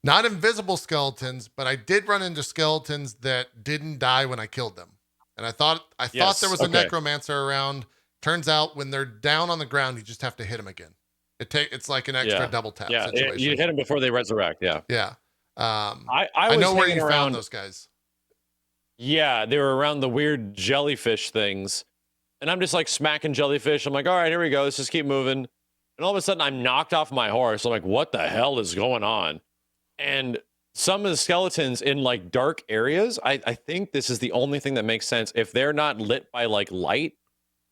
Not invisible skeletons, but I did run into skeletons that didn't die when I killed them. And I thought there was a necromancer around. Turns out when they're down on the ground, you just have to hit them again. It's like an extra double tap situation. You hit them before they resurrect. Yeah. Yeah. I know where you found those guys. Yeah, they were around the weird jellyfish things. And I'm just like smacking jellyfish. I'm like, all right, here we go. Let's just keep moving. And all of a sudden I'm knocked off my horse. I'm like, what the hell is going on? And some of the skeletons in like dark areas, I think this is the only thing that makes sense. If they're not lit by like light,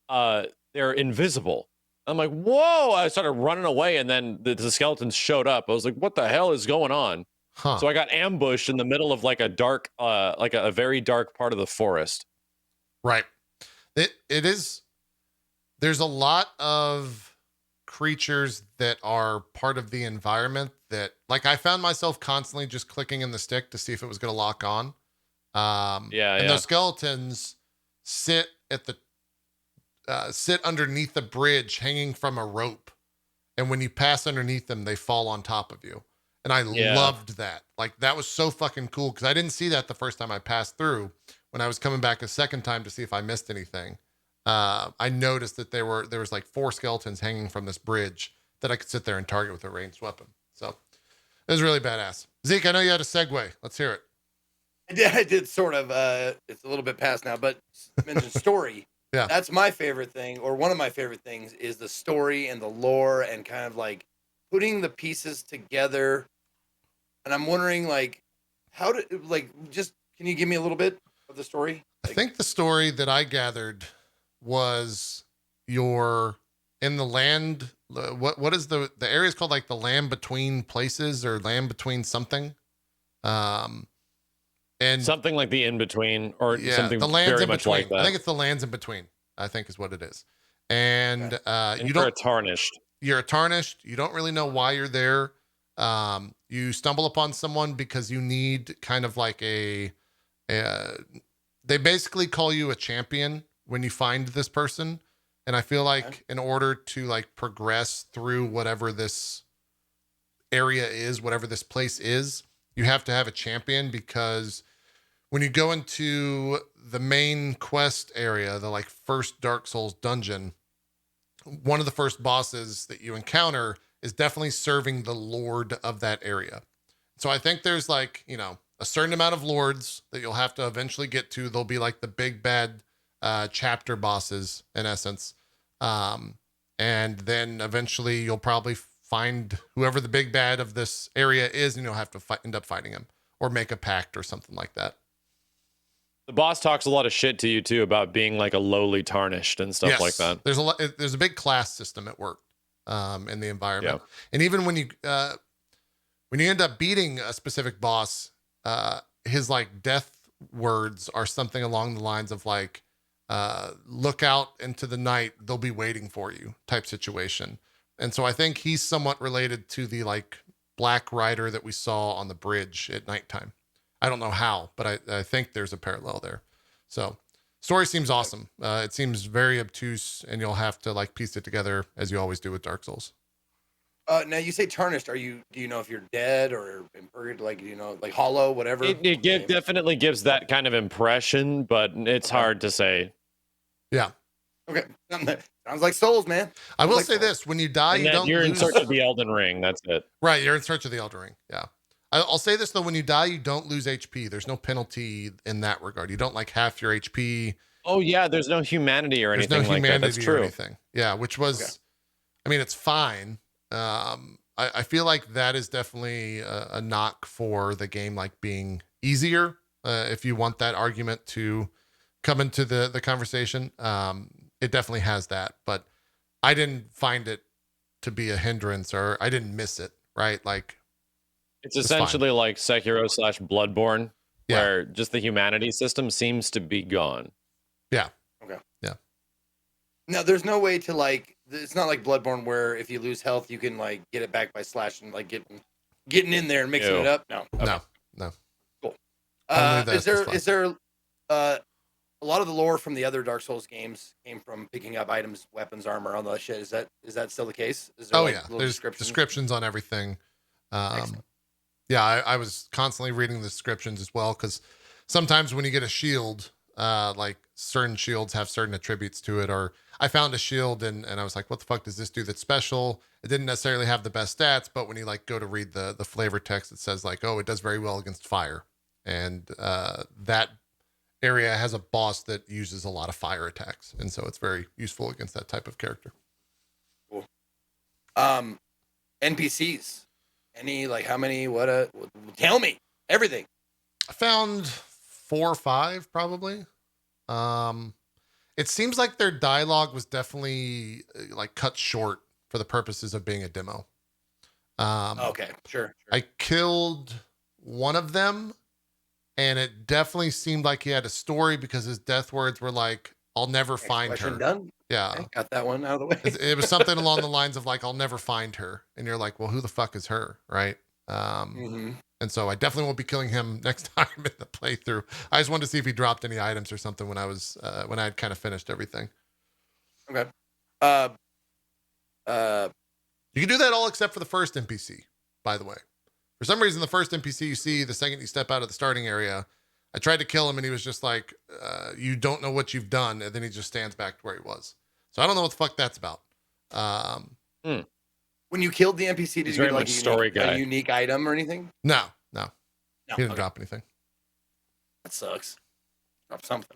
they're invisible. I'm like, whoa! I started running away, and then the skeletons showed up. I was like, what the hell is going on? Huh. So I got ambushed in the middle of like a dark, like a very dark part of the forest. Right. It is. There's a lot of creatures that are part of the environment that, like, I found myself constantly just clicking in the stick to see if it was going to lock on. And those skeletons sit at the sit underneath the bridge, hanging from a rope, and when you pass underneath them, they fall on top of you. And I loved that. Like, that was so fucking cool because I didn't see that the first time I passed through. When I was coming back a second time to see if I missed anything, I noticed that there was like 4 skeletons hanging from this bridge that I could sit there and target with a ranged weapon. So it was really badass. Zeke, I know you had a segue. Let's hear it. I did sort of. It's a little bit past now, but mentioned story. Yeah. That's my favorite thing, or one of my favorite things, is the story and the lore and kind of like putting the pieces together. And I'm wondering, like, how to, like, just, can you give me a little bit of the story? I think the story that I gathered was you're in the land. What is the area is called, like the land between places or land between something. And something like the in between, or something the land's very in much between. like that. I think it's the land's in between, I think is what it is. And you you're don't tarnished. You're a tarnished. You don't really know why you're there. You stumble upon someone because you need kind of like they basically call you a champion when you find this person. And I feel like in order to like progress through whatever this area is, whatever this place is, you have to have a champion, because when you go into the main quest area, the like first Dark Souls dungeon, one of the first bosses that you encounter is definitely serving the lord of that area. So I think there's like, a certain amount of lords that you'll have to eventually get to. They'll be like the big bad chapter bosses in essence. And then eventually you'll probably find whoever the big bad of this area is, and you'll have to end up fighting him or make a pact or something like that. The boss talks a lot of shit to you too about being like a lowly tarnished and stuff like that. There's a big class system at work in the environment. Yeah. And even when you end up beating a specific boss, his like death words are something along the lines of like, look out into the night, they'll be waiting for you type situation. And so I think he's somewhat related to the like Black Rider that we saw on the bridge at nighttime. I don't know how, but I think there's a parallel there. So story seems awesome. It seems very obtuse, and you'll have to like piece it together as you always do with Dark Souls. Now you say tarnished. Do you know if you're dead or in purgatory? Like, do you know, like hollow, whatever? It definitely gives that kind of impression, but it's hard to say. Yeah. Okay. Sounds like Souls, man. I will say this: when you die, you're in search of the Elden Ring. That's it. Right. You're in search of the Elden Ring. Yeah. I'll say this though: when you die, you don't lose HP. There's no penalty in that regard. You don't like half your HP. Oh yeah, there's no humanity or anything like that. That's true. Anything. Yeah, which was, I mean, it's fine. I feel like that is definitely a knock for the game, like being easier. If you want that argument to come into the conversation, it definitely has that. But I didn't find it to be a hindrance, or I didn't miss it. Right, like. It's essentially like Sekiro / Bloodborne, where just the humanity system seems to be gone. Yeah. Okay. Yeah. No, there's no way to like. It's not like Bloodborne where if you lose health, you can like get it back by slashing, like getting in there and mixing it up. No. Okay. No. Cool. Is there a lot of the lore from the other Dark Souls games came from picking up items, weapons, armor, all that shit? Is that still the case? Is there there's descriptions on everything. Yeah, I was constantly reading the descriptions as well, because sometimes when you get a shield, like certain shields have certain attributes to it, or I found a shield and I was like, what the fuck does this do that's special? It didn't necessarily have the best stats, but when you like go to read the flavor text, it says like, oh, it does very well against fire. And that area has a boss that uses a lot of fire attacks. And so it's very useful against that type of character. Cool. NPCs. Any, like, how many, tell me. Everything. I found 4 or 5 probably. It seems like their dialogue was definitely like cut short for the purposes of being a demo. Okay, sure. I killed one of them, and it definitely seemed like he had a story because his death words were like, "I'll never Next find question her." done. Yeah. Okay, got that one out of the way. It was something along the lines of like, "I'll never find her," and you're like, "Well, who the fuck is her?" Right? Mm-hmm. And so I definitely won't be killing him next time in the playthrough. I just wanted to see if he dropped any items or something when I had kind of finished everything. Okay. Uh, uh, You can do that all except for the first NPC, by the way. For some reason, the first NPC you see the second you step out of the starting area, I tried to kill him and he was just like, you don't know what you've done. And then he just stands back to where he was. So I don't know what the fuck that's about. When you killed the NPC, did He's you very get like much story guy. a unique item or anything? No. No. He didn't Okay. drop anything. That sucks. Drop something.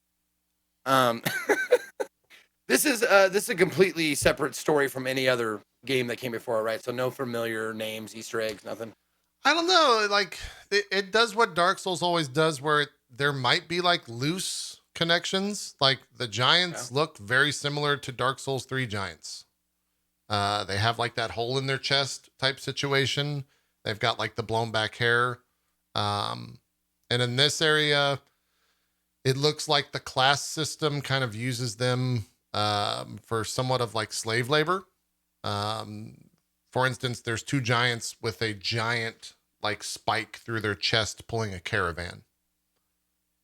This is a completely separate story from any other game that came before, right? So no familiar names, Easter eggs, nothing. I don't know. Like it does what Dark Souls always does, where there might be like loose connections. Like the giants look very similar to Dark Souls 3 giants. They have like that hole in their chest type situation. They've got like the blown back hair. And in this area, it looks like the class system kind of uses them for somewhat of like slave labor. For instance, there's 2 giants with a giant like spike through their chest pulling a caravan.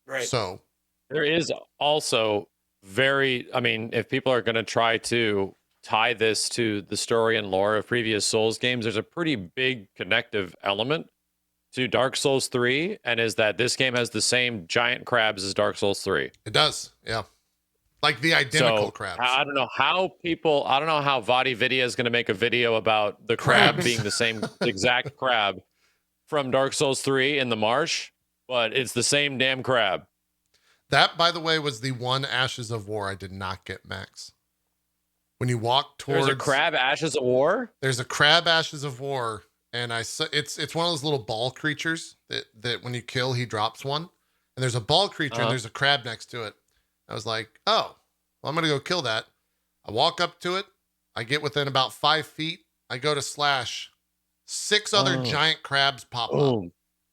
Right. So There is also if people are going to try to tie this to the story and lore of previous Souls games, there's a pretty big connective element to Dark Souls 3, and is that this game has the same giant crabs as Dark Souls 3. it does. Yeah. Like the identical So, crabs. I don't know how Vadi Vidya is going to make a video about the crab Crabs. being the same exact crab from Dark Souls 3 in the marsh, but it's the same damn crab. That, by the way, was the one Ashes of War I did not get, Max. When you walk towards... There's a crab Ashes of War? There's a crab Ashes of War, and it's one of those little ball creatures that when you kill, he drops one. And there's a ball creature, and there's a crab next to it. I was like, oh, well, I'm going to go kill that. I walk up to it. I get within about 5 feet. I go to slash. 6 other giant crabs pop up.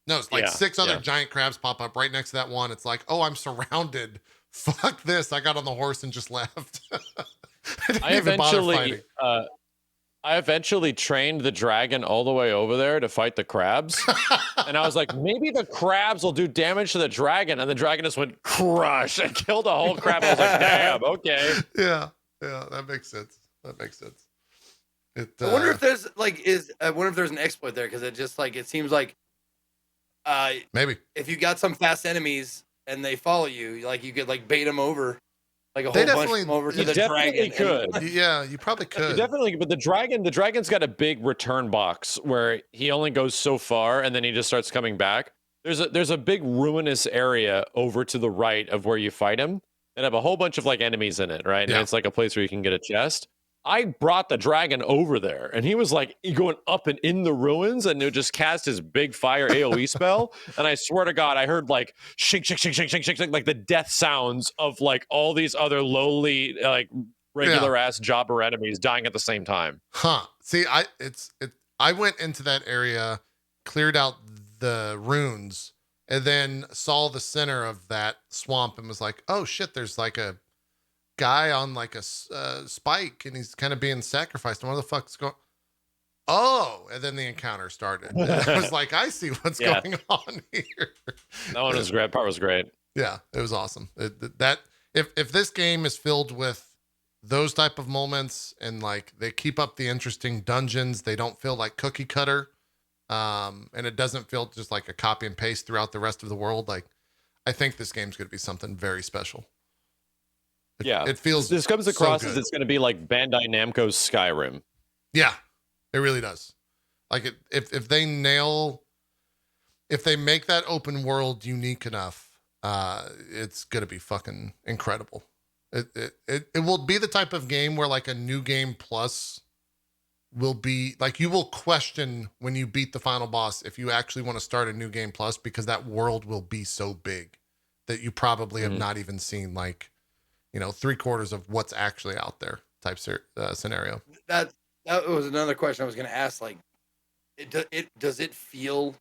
No, it's like 6 other giant crabs pop up right next to that one. It's like, oh, I'm surrounded. Fuck this. I got on the horse and just left. I eventually trained the dragon all the way over there to fight the crabs. And I was like, maybe the crabs will do damage to the dragon. And the dragon just went crush and killed a whole crab. I was like, damn, okay. Yeah, that makes sense. I wonder if there's an exploit there, because it just like it seems like maybe if you got some fast enemies and they follow you, like you could like bait them over, like a whole bunch of them over to the dragon. Yeah, you probably could. But the dragon's got a big return box where he only goes so far and then he just starts coming back. There's a big ruinous area over to the right of where you fight him that have a whole bunch of like enemies in it, right? Yeah. And it's like a place where you can get a chest. I brought the dragon over there, and he was like going up and in the ruins, and it would just cast his big fire AoE spell. And I swear to God, I heard like shink, shink, shink, shink, shink, shink, shink, like the death sounds of like all these other lowly, like regular ass jobber enemies dying at the same time. Huh. See, I went into that area, cleared out the runes, and then saw the center of that swamp and was like, oh shit, there's like a guy on like a spike and he's kind of being sacrificed. And what the fuck's going? Oh, and then the encounter started. And I was like, I see what's going on here. That one was great. Part was great. Yeah, it was awesome. If this game is filled with those type of moments and like they keep up the interesting dungeons, they don't feel like cookie cutter, and it doesn't feel just like a copy and paste throughout the rest of the world. Like, I think this game's going to be something very special. It feels this comes across so as it's going to be like Bandai Namco's Skyrim. Yeah, it really does. Like if they make that open world unique enough, it's going to be fucking incredible. It will be the type of game where like a new game plus will be like, you will question when you beat the final boss if you actually want to start a new game plus, because that world will be so big that you probably have not even seen, like, 3/4 of what's actually out there type scenario. That was another question I was going to ask. Like, does it feel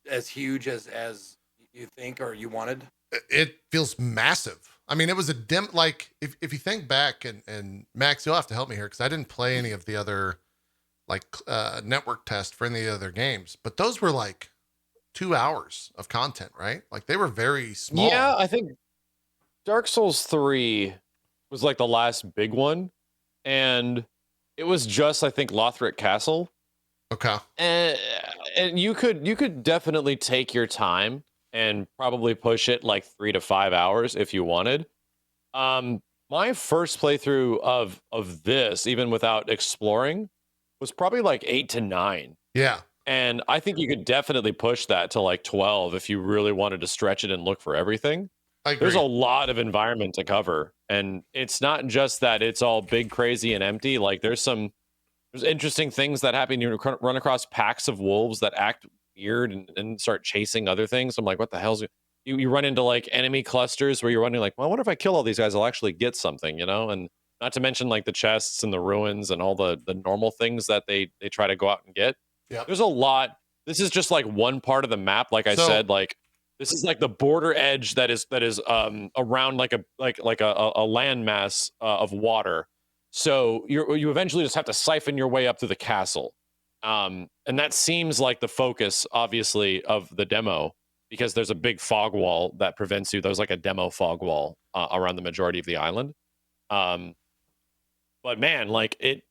as huge as you think or you wanted? It feels massive. I mean, it was a like, if you think back, and Max, you'll have to help me here, because I didn't play any of the other, like, network test for any of the other games, but those were like 2 hours of content, right? Like, they were very small. Yeah, I think Dark Souls 3 was like the last big one, and it was just, I think, Lothric Castle. Okay. And you could definitely take your time and probably push it like 3 to 5 hours if you wanted. My first playthrough of this, even without exploring, was probably like 8 to 9. Yeah. And I think you could definitely push that to like 12 if you really wanted to stretch it and look for everything. I agree. There's a lot of environment to cover, and it's not just that it's all big, crazy, and empty. Like, there's interesting things that happen. You run across packs of wolves that act weird and start chasing other things. I'm like, what the hell's you run into like enemy clusters where you're running like, well, I wonder if I kill all these guys, I'll actually get something, and not to mention like the chests and the ruins and all the normal things that they try to go out and get. Yeah. There's a lot. This is just like one part of the map. Like I said, like, this is like the border edge that is around like a landmass of water. So you eventually just have to siphon your way up to the castle. And that seems like the focus, obviously, of the demo, because there's a big fog wall that prevents you. There's like a demo fog wall around the majority of the island. But man, like, it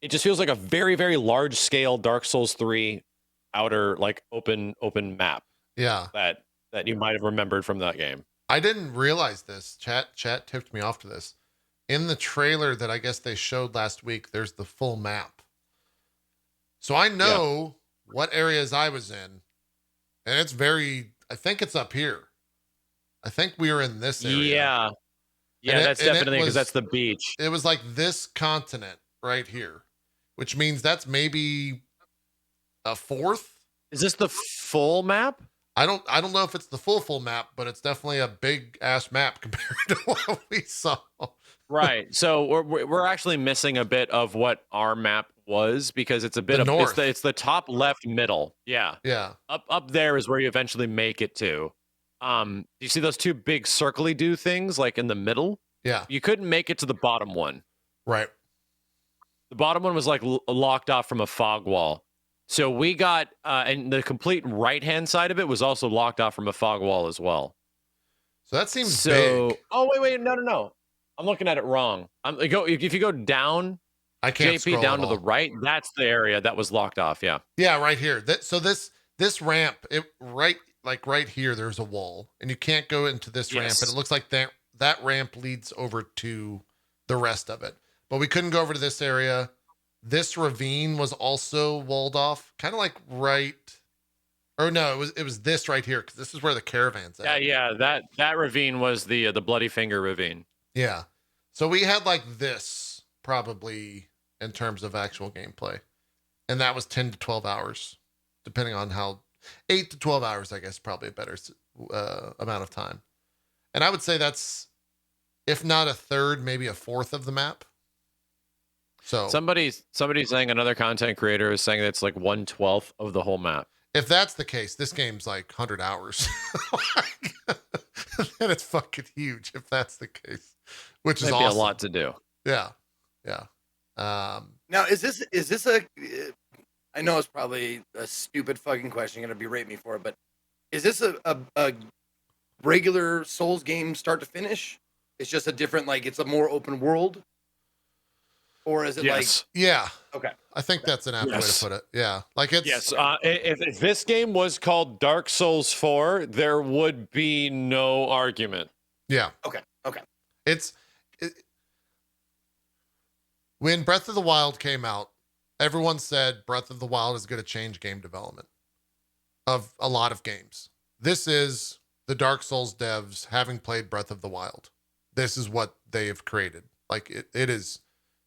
just feels like a very, very large scale Dark Souls 3 outer, like, open map. Yeah. That you might have remembered from that game. I didn't realize this. Chat tipped me off to this. In the trailer that I guess they showed last week, there's the full map. So I know what areas I was in, and it's I think it's up here. I think we were in this area. Yeah, that's definitely, because that's the beach. It was like this continent right here, which means that's maybe a fourth. Is this the full map? I don't know if it's the full map, but it's definitely a big ass map compared to what we saw. Right. So we're actually missing a bit of what our map was, because it's a bit north. It's the top left middle. Yeah. Yeah. Up there is where you eventually make it to. You see those two big circly do things like in the middle? Yeah. You couldn't make it to the bottom one. Right. The bottom one was like locked off from a fog wall. So we got, and the complete right-hand side of it was also locked off from a fog wall as well. So that seems big. Oh, wait, no. I'm looking at it wrong. If you go down, I can't JP down to the right, that's the area that was locked off. Yeah. Yeah, right here. So this ramp, right here, there's a wall, and you can't go into this ramp, and it looks like that ramp leads over to the rest of it. But we couldn't go over to this area. This ravine was also walled off, kind of like or no, it was this right here, because this is where the caravan's at. Yeah. That ravine was the Bloody Finger ravine. Yeah. So we had like this probably in terms of actual gameplay, and that was 10 to 12 hours, depending on how 8 to 12 hours, I guess, probably a better amount of time. And I would say that's, if not a third, maybe a fourth of the map. So somebody's saying, another content creator is saying that it's like 1/12 of the whole map. If that's the case, this game's like 100 hours. And it's fucking huge if that's the case, which is awesome. A lot to do. Yeah. Now, is this a? I know it's probably a stupid fucking question. You're gonna berate me for it, but is this a regular Souls game start to finish? It's just a different, like, it's a more open world, or is it like? Yeah. Okay. I think that's an apt way to put it. Yeah. Like it's. Yes. If this game was called Dark Souls 4, there would be no argument. Yeah. Okay. When Breath of the Wild came out, everyone said Breath of the Wild is going to change game development of a lot of games. This is the Dark Souls devs having played Breath of the Wild. This is what they have created. Like it is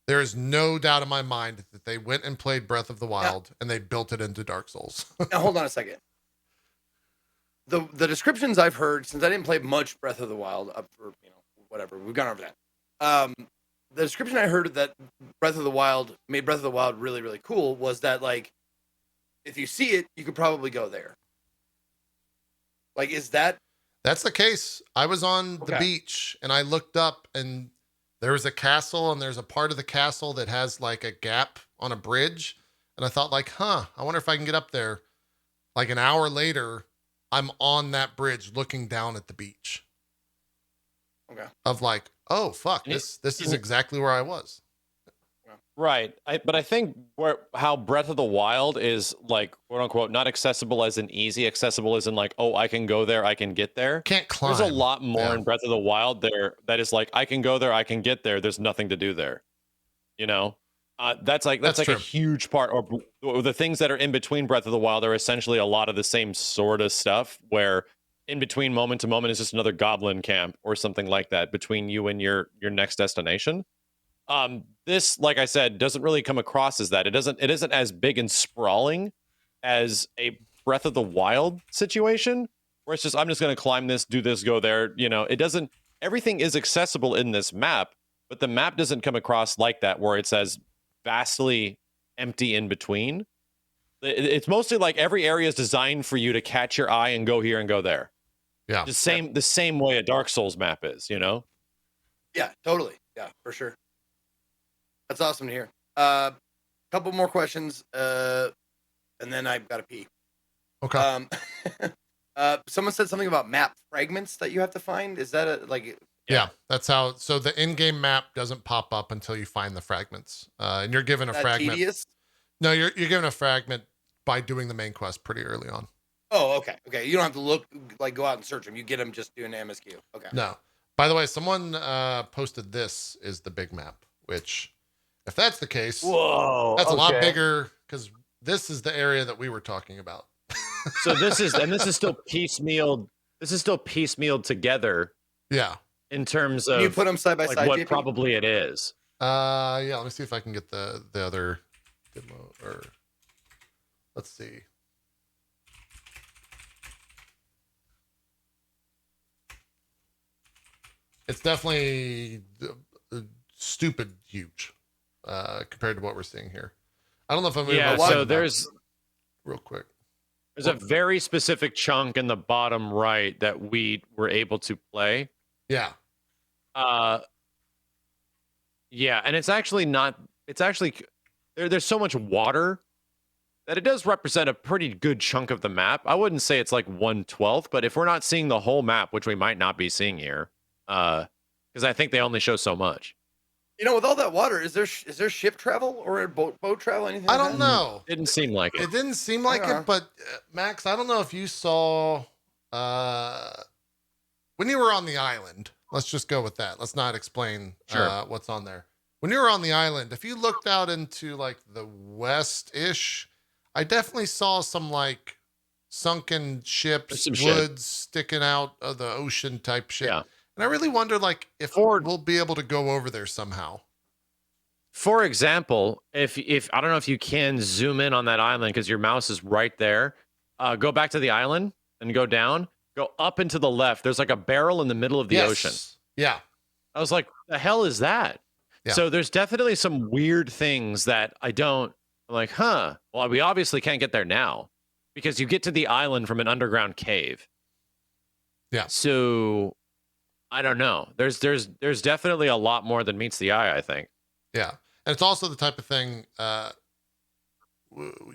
There is no doubt in my mind that they went and played Breath of the Wild and they built it into Dark Souls. Now hold on a second. The descriptions I've heard, since I didn't play much Breath of the Wild, up for whatever, we've gone over that. The description I heard that Breath of the Wild made Breath of the Wild really, really cool was that, like, if you see it, you could probably go there. Like, is that? That's the case. I was on the Okay. beach and I looked up and there was a castle and there's a part of the castle that has like a gap on a bridge. And I thought like, I wonder if I can get up there. Like an hour later, I'm on that bridge looking down at the beach. Okay. Of like, oh fuck, this is exactly where I was. Right. But I think how Breath of the Wild is like, quote unquote, not accessible as in easy, accessible as in like, oh, I can go there, I can get there. Can't climb. There's a lot more in Breath of the Wild there that is like, I can go there, I can get there. There's nothing to do there. You know, that's like true. a huge part. Or the things that are in between Breath of the Wild are essentially a lot of the same sort of stuff, where in between moment to moment is just another goblin camp or something like that between you and your next destination. This, like I said, doesn't really come across as that. It isn't as big and sprawling as a Breath of the Wild situation, where it's just, I'm just going to climb this, do this, go there. You know, it doesn't, everything is accessible in this map, but the map doesn't come across like that, where it says vastly empty in between. It's mostly like every area is designed for you to catch your eye and go here and go there. Yeah. The same way a Dark Souls map is, you know? Yeah, totally. Yeah, for sure. That's awesome to hear. Couple more questions, and then I've got to pee. Okay. Someone said something about map fragments that you have to find. Is that Yeah, that's how. So the in-game map doesn't pop up until you find the fragments, and you're given a fragment. Tedious? No, you're given a fragment by doing the main quest pretty early on. Oh, okay. Okay, you don't have to go out and search them. You get them just doing the MSQ. Okay. No. By the way, someone posted this is the big map, which, if that's the case, whoa, that's a lot bigger because this is the area that we were talking about. So this is still piecemealed. This is still piecemealed together. Yeah. In terms of, can you put them side by like side, what JP? probably it is. Yeah. Let me see if I can get the other demo, or let's see. It's definitely stupid huge compared to what we're seeing here. I don't know if I'm able to so there's real quick. There's a very specific chunk in the bottom right that we were able to play. Yeah. Yeah, and it's actually there's so much water that it does represent a pretty good chunk of the map. I wouldn't say it's like 1/12, but if we're not seeing the whole map, which we might not be seeing here, because I think they only show so much. You know, with all that water, is there ship travel or boat travel? Anything? I don't know. Didn't seem like it. It didn't seem like it, but Max, I don't know if you saw when you were on the island. Let's just go with that. Let's not explain what's on there. When you were on the island, if you looked out into like the west-ish, I definitely saw some like sunken ships, woods sticking out of the ocean type shit. Yeah. And I really wonder like if we'll be able to go over there somehow. For example, if I don't know if you can zoom in on that island because your mouse is right there. Go back to the island and go down. Go up and to the left. There's like a barrel in the middle of the ocean. Yeah. I was like, the hell is that? Yeah. So there's definitely some weird things that I'm like, well, we obviously can't get there now because you get to the island from an underground cave. Yeah. So I don't know. There's definitely a lot more than meets the eye, I think. Yeah. And it's also the type of thing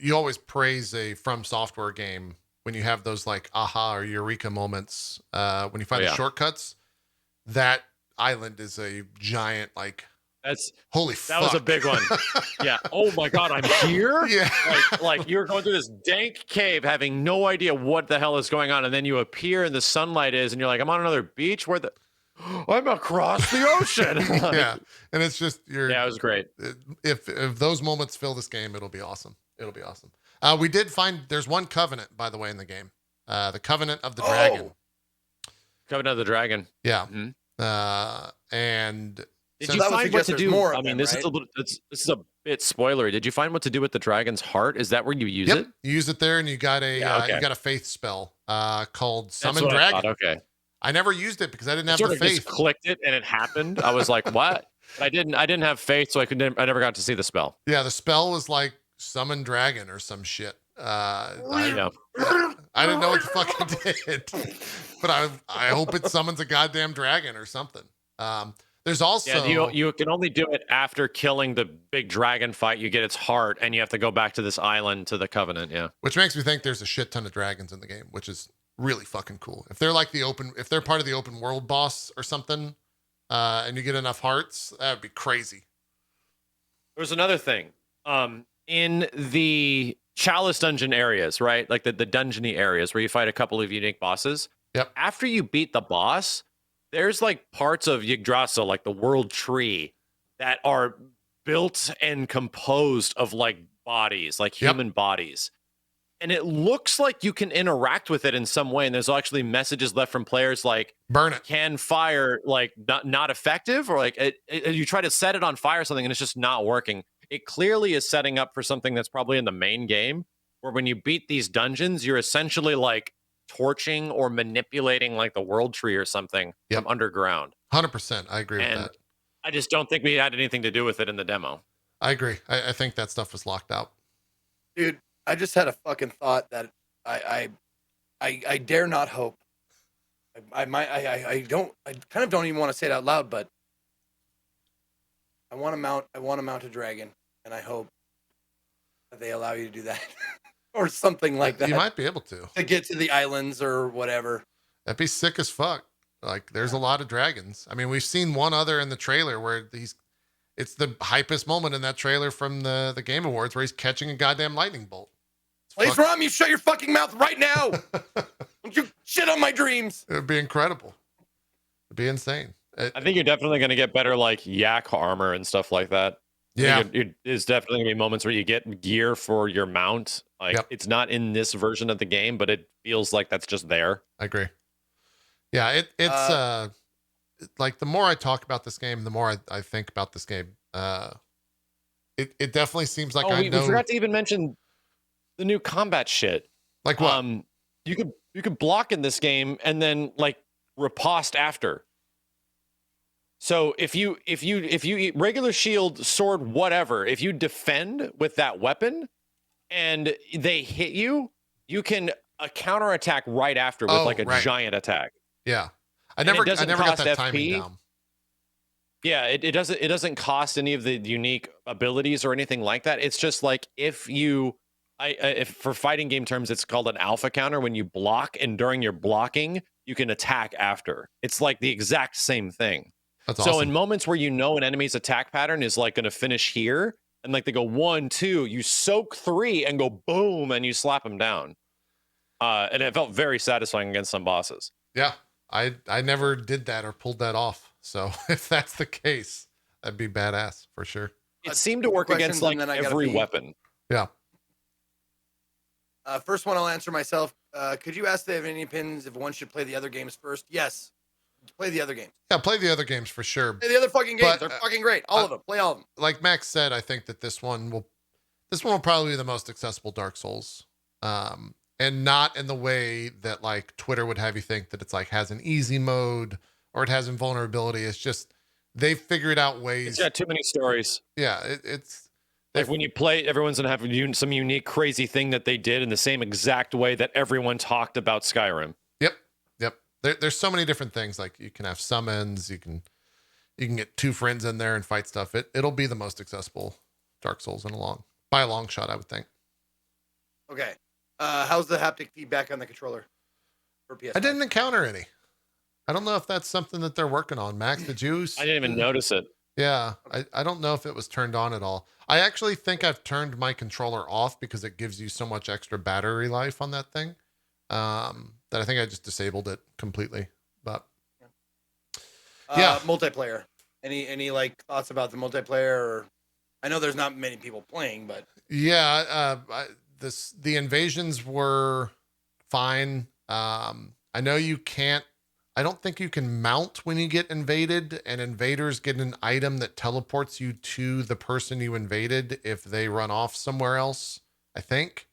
you always praise a From Software game when you have those like aha or eureka moments when you find the shortcuts. That island is a giant like holy fuck. That was a big one. Yeah. Oh my god, I'm here. Yeah. Like you're going through this dank cave, having no idea what the hell is going on, and then you appear and the sunlight is, and you're like, I'm on another beach. I'm across the ocean. Yeah, and it's just yeah, it was great. If those moments fill this game, it'll be awesome. It'll be awesome. We did find there's one covenant, by the way, in the game. The Covenant of the Dragon. Covenant of the Dragon. Yeah. Mm-hmm. And Did So you that would find what suggest to there's do? more of I mean, them, this right? is a little, this is a bit spoilery. Did you find what to do with the dragon's heart? Is that where you use Yep, it? you use it there, and you got a Yeah, okay. you got a faith spell called That's Summon what I thought. Dragon. Okay. I never used it because I didn't I have the sort of just faith. clicked it and it happened. I was like, what? But I didn't have faith, so I never got to see the spell. Yeah, the spell was like Summon Dragon or some shit. Yeah. I didn't know what the fuck it did, but I hope it summons a goddamn dragon or something. There's also Yeah, you can only do it after killing the big dragon fight. You get its heart, and you have to go back to this island to the Covenant. Yeah. which makes me think there's a shit ton of dragons in the game, which is really fucking cool. If they're like if they're part of the open world boss or something, and you get enough hearts, that would be crazy. There's another thing. In the Chalice dungeon areas, right? Like the dungeony areas where you fight a couple of unique bosses. Yep. After you beat the boss, there's like parts of Yggdrasil, like the world tree, that are built and composed of like bodies, like Yep. human bodies. And it looks like you can interact with it in some way. And there's actually messages left from players like, Burn it. can fire like not effective, or like you try to set it on fire or something and it's just not working. It clearly is setting up for something that's probably in the main game, where when you beat these dungeons, you're essentially like torching or manipulating like the world tree or something Yep. from underground. 100%. I agree with And that. I just don't think we had anything to do with it in the demo. I agree. I think that stuff was locked out. Dude, I just had a fucking thought that I dare not hope. I kind of don't even want to say it out loud, but I want to mount a dragon, and I hope that they allow you to do that. Or something like that. You might be able to get to the islands or whatever. That'd be sick as fuck. Like, there's a lot of dragons. I mean, we've seen one other in the trailer where it's the hypest moment in that trailer from the Game Awards where he's catching a goddamn lightning bolt. Please, Rom, you shut your fucking mouth right now. Don't you shit on my dreams. It would be incredible. It'd be insane. I think you're definitely going to get better like yak armor and stuff like that. Yeah. There's definitely going to be moments where you get gear for your mount. Like, Yep. it's not in this version of the game, but it feels like that's just there. I agree. Yeah, it's like the more I talk about this game, the more I think about this game. It definitely seems like we know. forgot to even mention the new combat shit. Like what? You could block in this game and then like riposte after. So if you eat regular shield, sword, whatever, if you defend with that weapon and they hit you, you can counterattack right after with like a giant attack. Yeah. I never got that timing down. Yeah, it doesn't cost any of the unique abilities or anything like that. It's just like if for fighting game terms, it's called an alpha counter. When you block and during your blocking, you can attack after. It's like the exact same thing. That's so awesome. in moments where you know an enemy's attack pattern is like going to finish here, and like they go 1, 2, you soak 3 and go boom, and you slap them down. And it felt very satisfying against some bosses. Yeah, I never did that or pulled that off. So if that's the case, that'd be badass for sure. It seemed to work against like every weapon. Yeah. First one I'll answer myself. Could you ask if they have any opinions if one should play the other games first? Yes. Play the other games. Yeah, play the other games for sure. Play the other fucking games. They're fucking great. All of them. Play all of them. Like Max said, I think that this one will probably be the most accessible Dark Souls. And not in the way that like Twitter would have you think that it's like has an easy mode or it has invulnerability. It's just they've figured out ways. It's got too many stories. Yeah, it's like when you play, everyone's gonna have some unique, crazy thing that they did in the same exact way that everyone talked about Skyrim. Yep. There's so many different things. Like you can have summons, you can get 2 friends in there and fight stuff. It'll be the most accessible Dark Souls by a long shot, I would think. Okay. How's the haptic feedback on the controller for PS5? I didn't encounter any. I don't know if that's something that they're working on. Max, did you? I didn't even notice it. Yeah, I don't know if it was turned on at all. I actually think I've turned my controller off because it gives you so much extra battery life on that thing that I think I just disabled it completely. But yeah, multiplayer. Any like thoughts about the multiplayer? Or, I know there's not many people playing, but yeah, the invasions were fine. I know you can't. I don't think you can mount when you get invaded, and invaders get an item that teleports you to the person you invaded if they run off somewhere else, I think.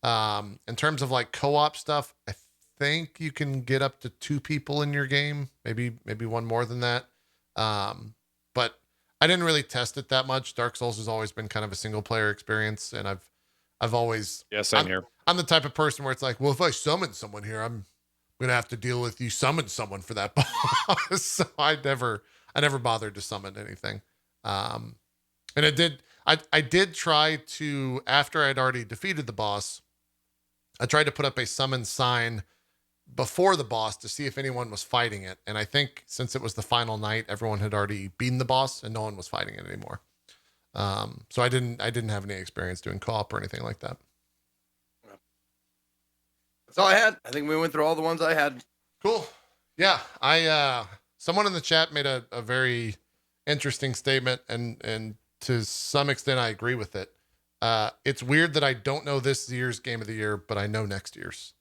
In terms of like co-op stuff, I think you can get up to 2 people in your game, maybe one more than that. But I didn't really test it that much. Dark Souls has always been kind of a single player experience, and I've always Same here. I'm the type of person where it's like, well, if I summon someone here, I'm gonna have to deal with you summon someone for that boss. So I never bothered to summon anything. And I did try to, after I'd already defeated the boss, I tried to put up a summon sign before the boss to see if anyone was fighting it. And I think since it was the final night, everyone had already beaten the boss and no one was fighting it anymore. So I didn't have any experience doing co-op or anything like that. That's all I had. I think we went through all the ones I had. Cool. Yeah. Someone in the chat made a very interesting statement, and to some extent I agree with it. It's weird that I don't know this year's game of the year, but I know next year's.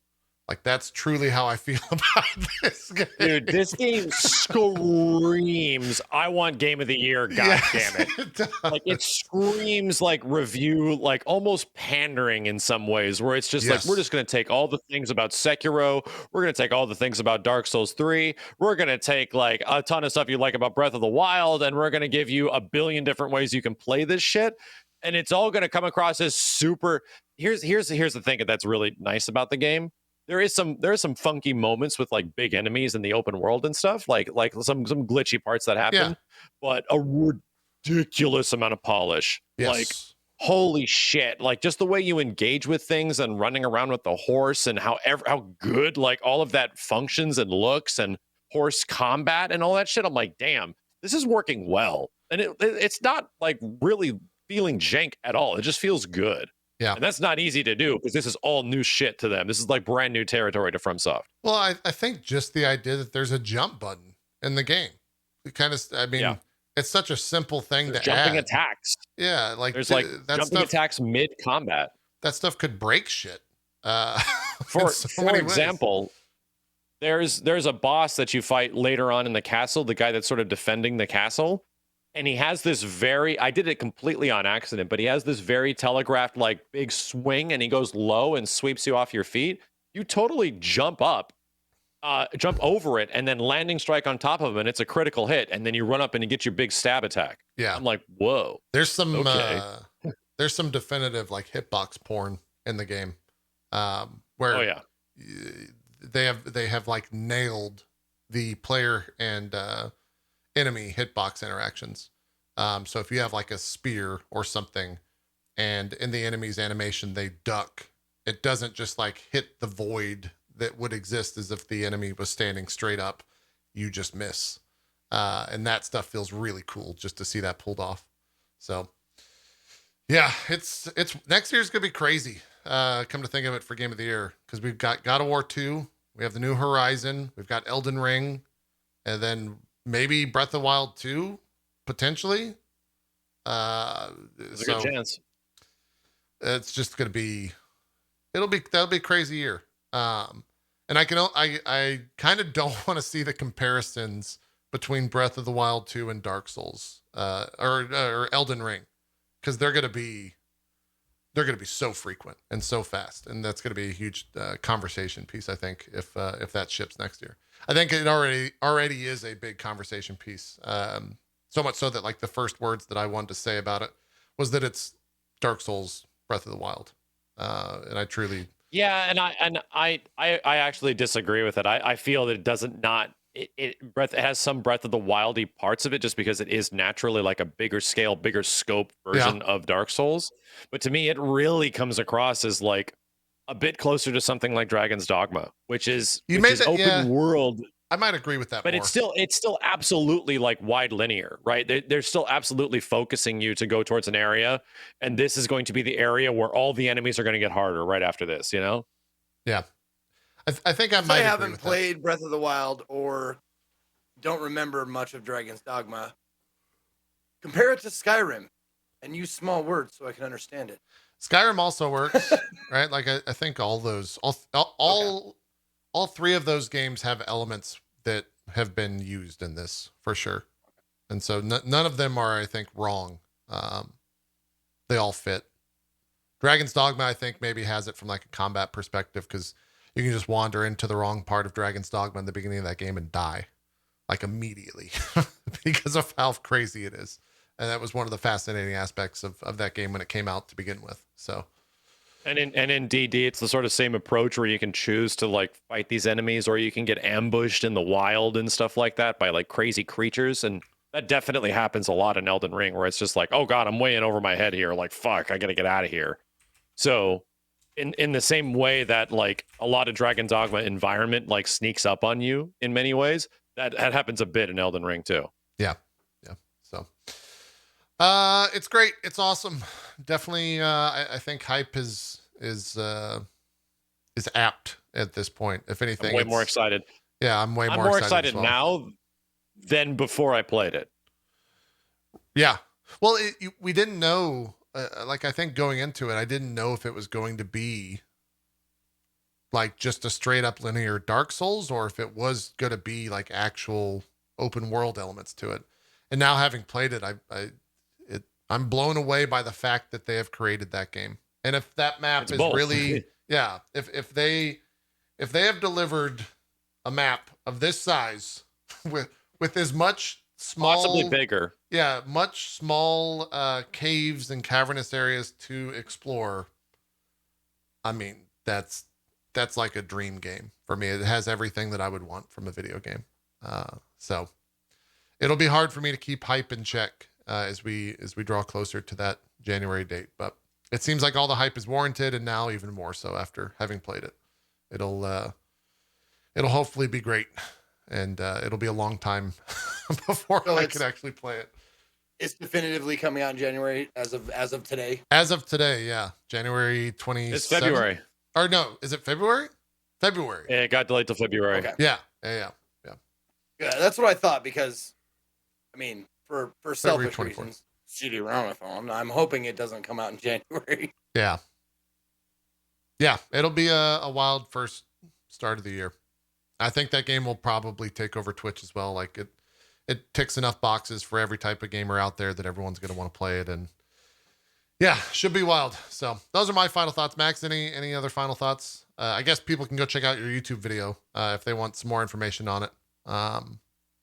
Like, that's truly how I feel about this game. Dude, this game screams, I want game of the year, god damn it. Like, it screams like review, like almost pandering in some ways, where it's just like, we're just going to take all the things about Sekiro, we're going to take all the things about Dark Souls 3, we're going to take like a ton of stuff you like about Breath of the Wild, and we're going to give you a billion different ways you can play this shit. And it's all going to come across as super. Here's the thing that's really nice about the game. There are some funky moments with like big enemies in the open world and stuff, like some glitchy parts that happen, but a ridiculous amount of polish. Like, holy shit! Like, just the way you engage with things and running around with the horse, and how good like all of that functions and looks, and horse combat and all that shit. I'm like, damn, this is working well, and it's not like really feeling jank at all. It just feels good. Yeah. And that's not easy to do, because this is all new shit to them. This is like brand new territory to FromSoft. Well, I think just the idea that there's a jump button in the game, it kind of, I mean, it's such a simple thing to jumping add. Attacks. Yeah. Like, there's like jumping attacks mid combat. That stuff could break shit. For example, there's a boss that you fight later on in the castle, the guy that's sort of defending the castle. And he has this I did it completely on accident, but he has this very telegraphed, like, big swing, and he goes low and sweeps you off your feet. You totally jump over it, and then landing strike on top of him, and it's a critical hit. And then you run up and you get your big stab attack. Yeah. I'm like, whoa. There's some, there's some definitive, like, hitbox porn in the game, where they have like nailed the player and, enemy hitbox interactions. So if you have like a spear or something, and in the enemy's animation they duck, it doesn't just like hit the void that would exist as if the enemy was standing straight up. You just miss. And that stuff feels really cool just to see that pulled off. So yeah, it's next year's gonna be crazy. Come to think of it, for game of the year, because we've got God of War 2, we have the New Horizon, we've got Elden Ring, and then maybe Breath of the Wild 2, potentially. There's a good chance. It's just going to be, that'll be a crazy year. And I kind of don't want to see the comparisons between Breath of the Wild 2 and Dark Souls, or Elden Ring, because they're going to be so frequent and so fast. And that's going to be a huge conversation piece, I think, if that ships next year. I think it already is a big conversation piece. So much so that like the first words that I wanted to say about it was that it's Dark Souls Breath of the Wild. And I truly. Yeah. And I actually disagree with it. I feel that it doesn't not, it has some Breath of the Wildy parts of it, just because it is naturally like a bigger scale, bigger scope version of Dark Souls. But to me, it really comes across as like a bit closer to something like Dragon's Dogma, which is open world. I might agree with that, but more. it's still absolutely like wide linear, right? They're still absolutely focusing you to go towards an area, and this is going to be the area where all the enemies are going to get harder right after this, you know? Yeah, I think I might. I haven't played Breath of the Wild or don't remember much of Dragon's Dogma. Compare it to Skyrim, and use small words so I can understand it. Skyrim also works, right? Like I think all 3 of those games have elements that have been used in this for sure. And so none of them are, I think, wrong. They all fit. Dragon's Dogma, I think, maybe has it from like a combat perspective because you can just wander into the wrong part of Dragon's Dogma in the beginning of that game and die like immediately because of how crazy it is. And that was one of the fascinating aspects of that game when it came out to begin with. So, and in DD, it's the sort of same approach where you can choose to like fight these enemies, or you can get ambushed in the wild and stuff like that by like crazy creatures. And that definitely happens a lot in Elden Ring, where it's just like, oh god, I'm way in over my head here. Like, fuck, I gotta get out of here. So, in the same way that like a lot of Dragon Dogma environment like sneaks up on you in many ways, that happens a bit in Elden Ring too. Yeah. So, it's great. It's awesome. Definitely. I think hype is apt at this point. If anything, I'm way more excited. Yeah, I'm more excited well. now than before I played it. Yeah. Well, we didn't know. Like I think going into it, I didn't know if it was going to be like just a straight up linear Dark Souls or if it was going to be like actual open world elements to it. And now having played it, I'm blown away by the fact that they have created that game. And if that map is really, yeah, if they have delivered a map of this size with as much small, possibly bigger, yeah, much small caves and cavernous areas to explore, I mean, that's like a dream game for me. It has everything that I would want from a video game. So it'll be hard for me to keep hype in check as we draw closer to that January date. But it seems like all the hype is warranted, and now even more so after having played it. It'll hopefully be great, and it'll be a long time before I can actually play it. It's definitively coming out in January as of today. As of today, yeah, January 27th. It's February. Or no, is it February? February. Yeah, it got delayed to February. Okay. Yeah. Yeah, that's what I thought because, I mean, for selfish reasons, CD-ROM phone. I'm hoping it doesn't come out in January. Yeah. Yeah, it'll be a wild first start of the year. I think that game will probably take over Twitch as well. Like it ticks enough boxes for every type of gamer out there that everyone's going to want to play it. And yeah, should be wild. So those are my final thoughts. Max, any other final thoughts? I guess people can go check out your YouTube video if they want some more information on it.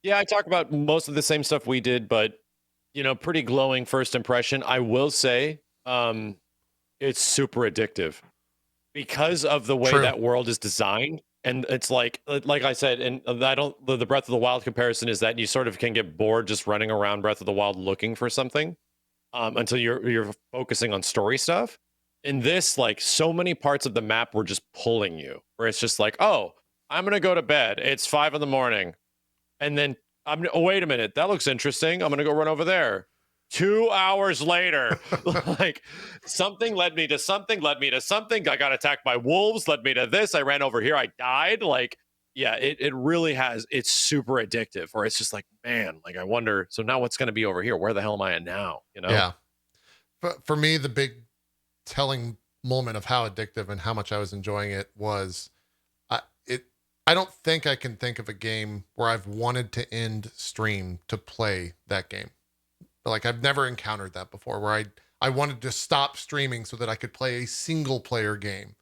Yeah, I talk about most of the same stuff we did, but pretty glowing first impression. I will say it's super addictive because of the way that world is designed. And it's like I said, and the Breath of the Wild comparison is that you sort of can get bored just running around Breath of the Wild looking for something until you're focusing on story stuff. In this, like, so many parts of the map were just pulling you, where it's just like, oh, I'm gonna go to bed. It's 5 a.m, and then wait a minute, that looks interesting. I'm gonna go run over there. 2 hours later, like something led me to something, I got attacked by wolves, led me to this, I ran over here, I died. Like, yeah, it really has, it's super addictive, where it's just like, man, like I wonder, so now what's going to be over here? Where the hell am I at now? Yeah. For me, the big telling moment of how addictive and how much I was enjoying it was I don't think I can think of a game where I've wanted to end stream to play that game. Like I've never encountered that before, where I wanted to stop streaming so that I could play a single player game.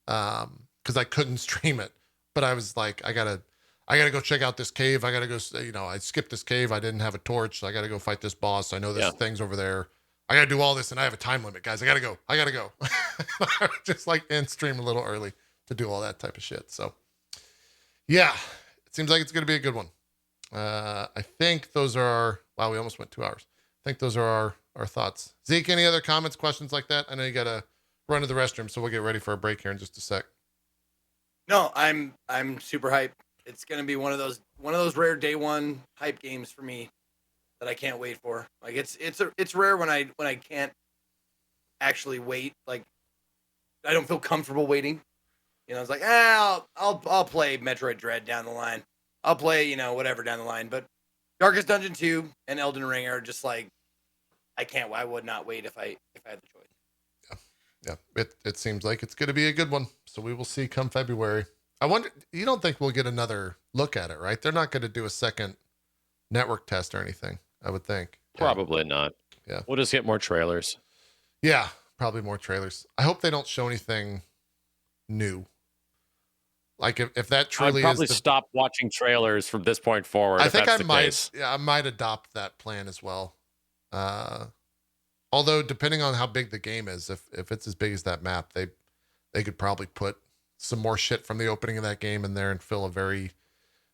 Cause I couldn't stream it, but I was like, I gotta go check out this cave. I gotta go, I skipped this cave. I didn't have a torch. So I gotta go fight this boss. I know there's things over there. I gotta do all this and I have a time limit, guys. I gotta go. I would just like end stream a little early to do all that type of shit. So yeah, it seems like it's going to be a good one. I think those are wow, we almost went 2 hours. I think those are our thoughts. Zeke, any other comments, questions like that? I know you got to run to the restroom, so we'll get ready for a break here in just a sec. No, I'm super hyped. It's going to be one of those rare day one hype games for me that I can't wait for. Like it's rare when I can't actually wait. Like I don't feel comfortable waiting. It's like, I'll play Metroid Dread down the line. I'll play, whatever down the line. But Darkest Dungeon 2 and Elden Ring are just like, I would not wait if I had the choice. Yeah. It seems like it's going to be a good one. So we will see come February. I wonder, you don't think we'll get another look at it, right? They're not going to do a second network test or anything, I would think. Probably not. Yeah. We'll just get more trailers. Yeah, probably more trailers. I hope they don't show anything new. Like if that I'd truly probably is the, stop watching trailers from this point forward. I if think that's I the might, case. yeah, I might adopt that plan as well. Although depending on how big the game is, if it's as big as that map, they could probably put some more shit from the opening of that game in there and fill a very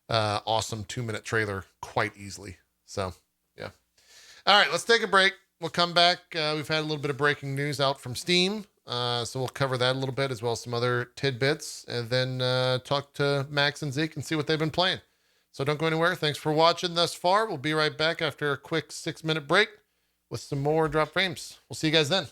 awesome 2-minute trailer quite easily. So yeah. All right, let's take a break. We'll come back. We've had a little bit of breaking news out from Steam. So we'll cover that a little bit as well as some other tidbits, and then talk to Max and Zeke and see what they've been playing. So don't go anywhere. Thanks for watching thus far. We'll be right back after a quick 6-minute break with some more drop frames. We'll see you guys then.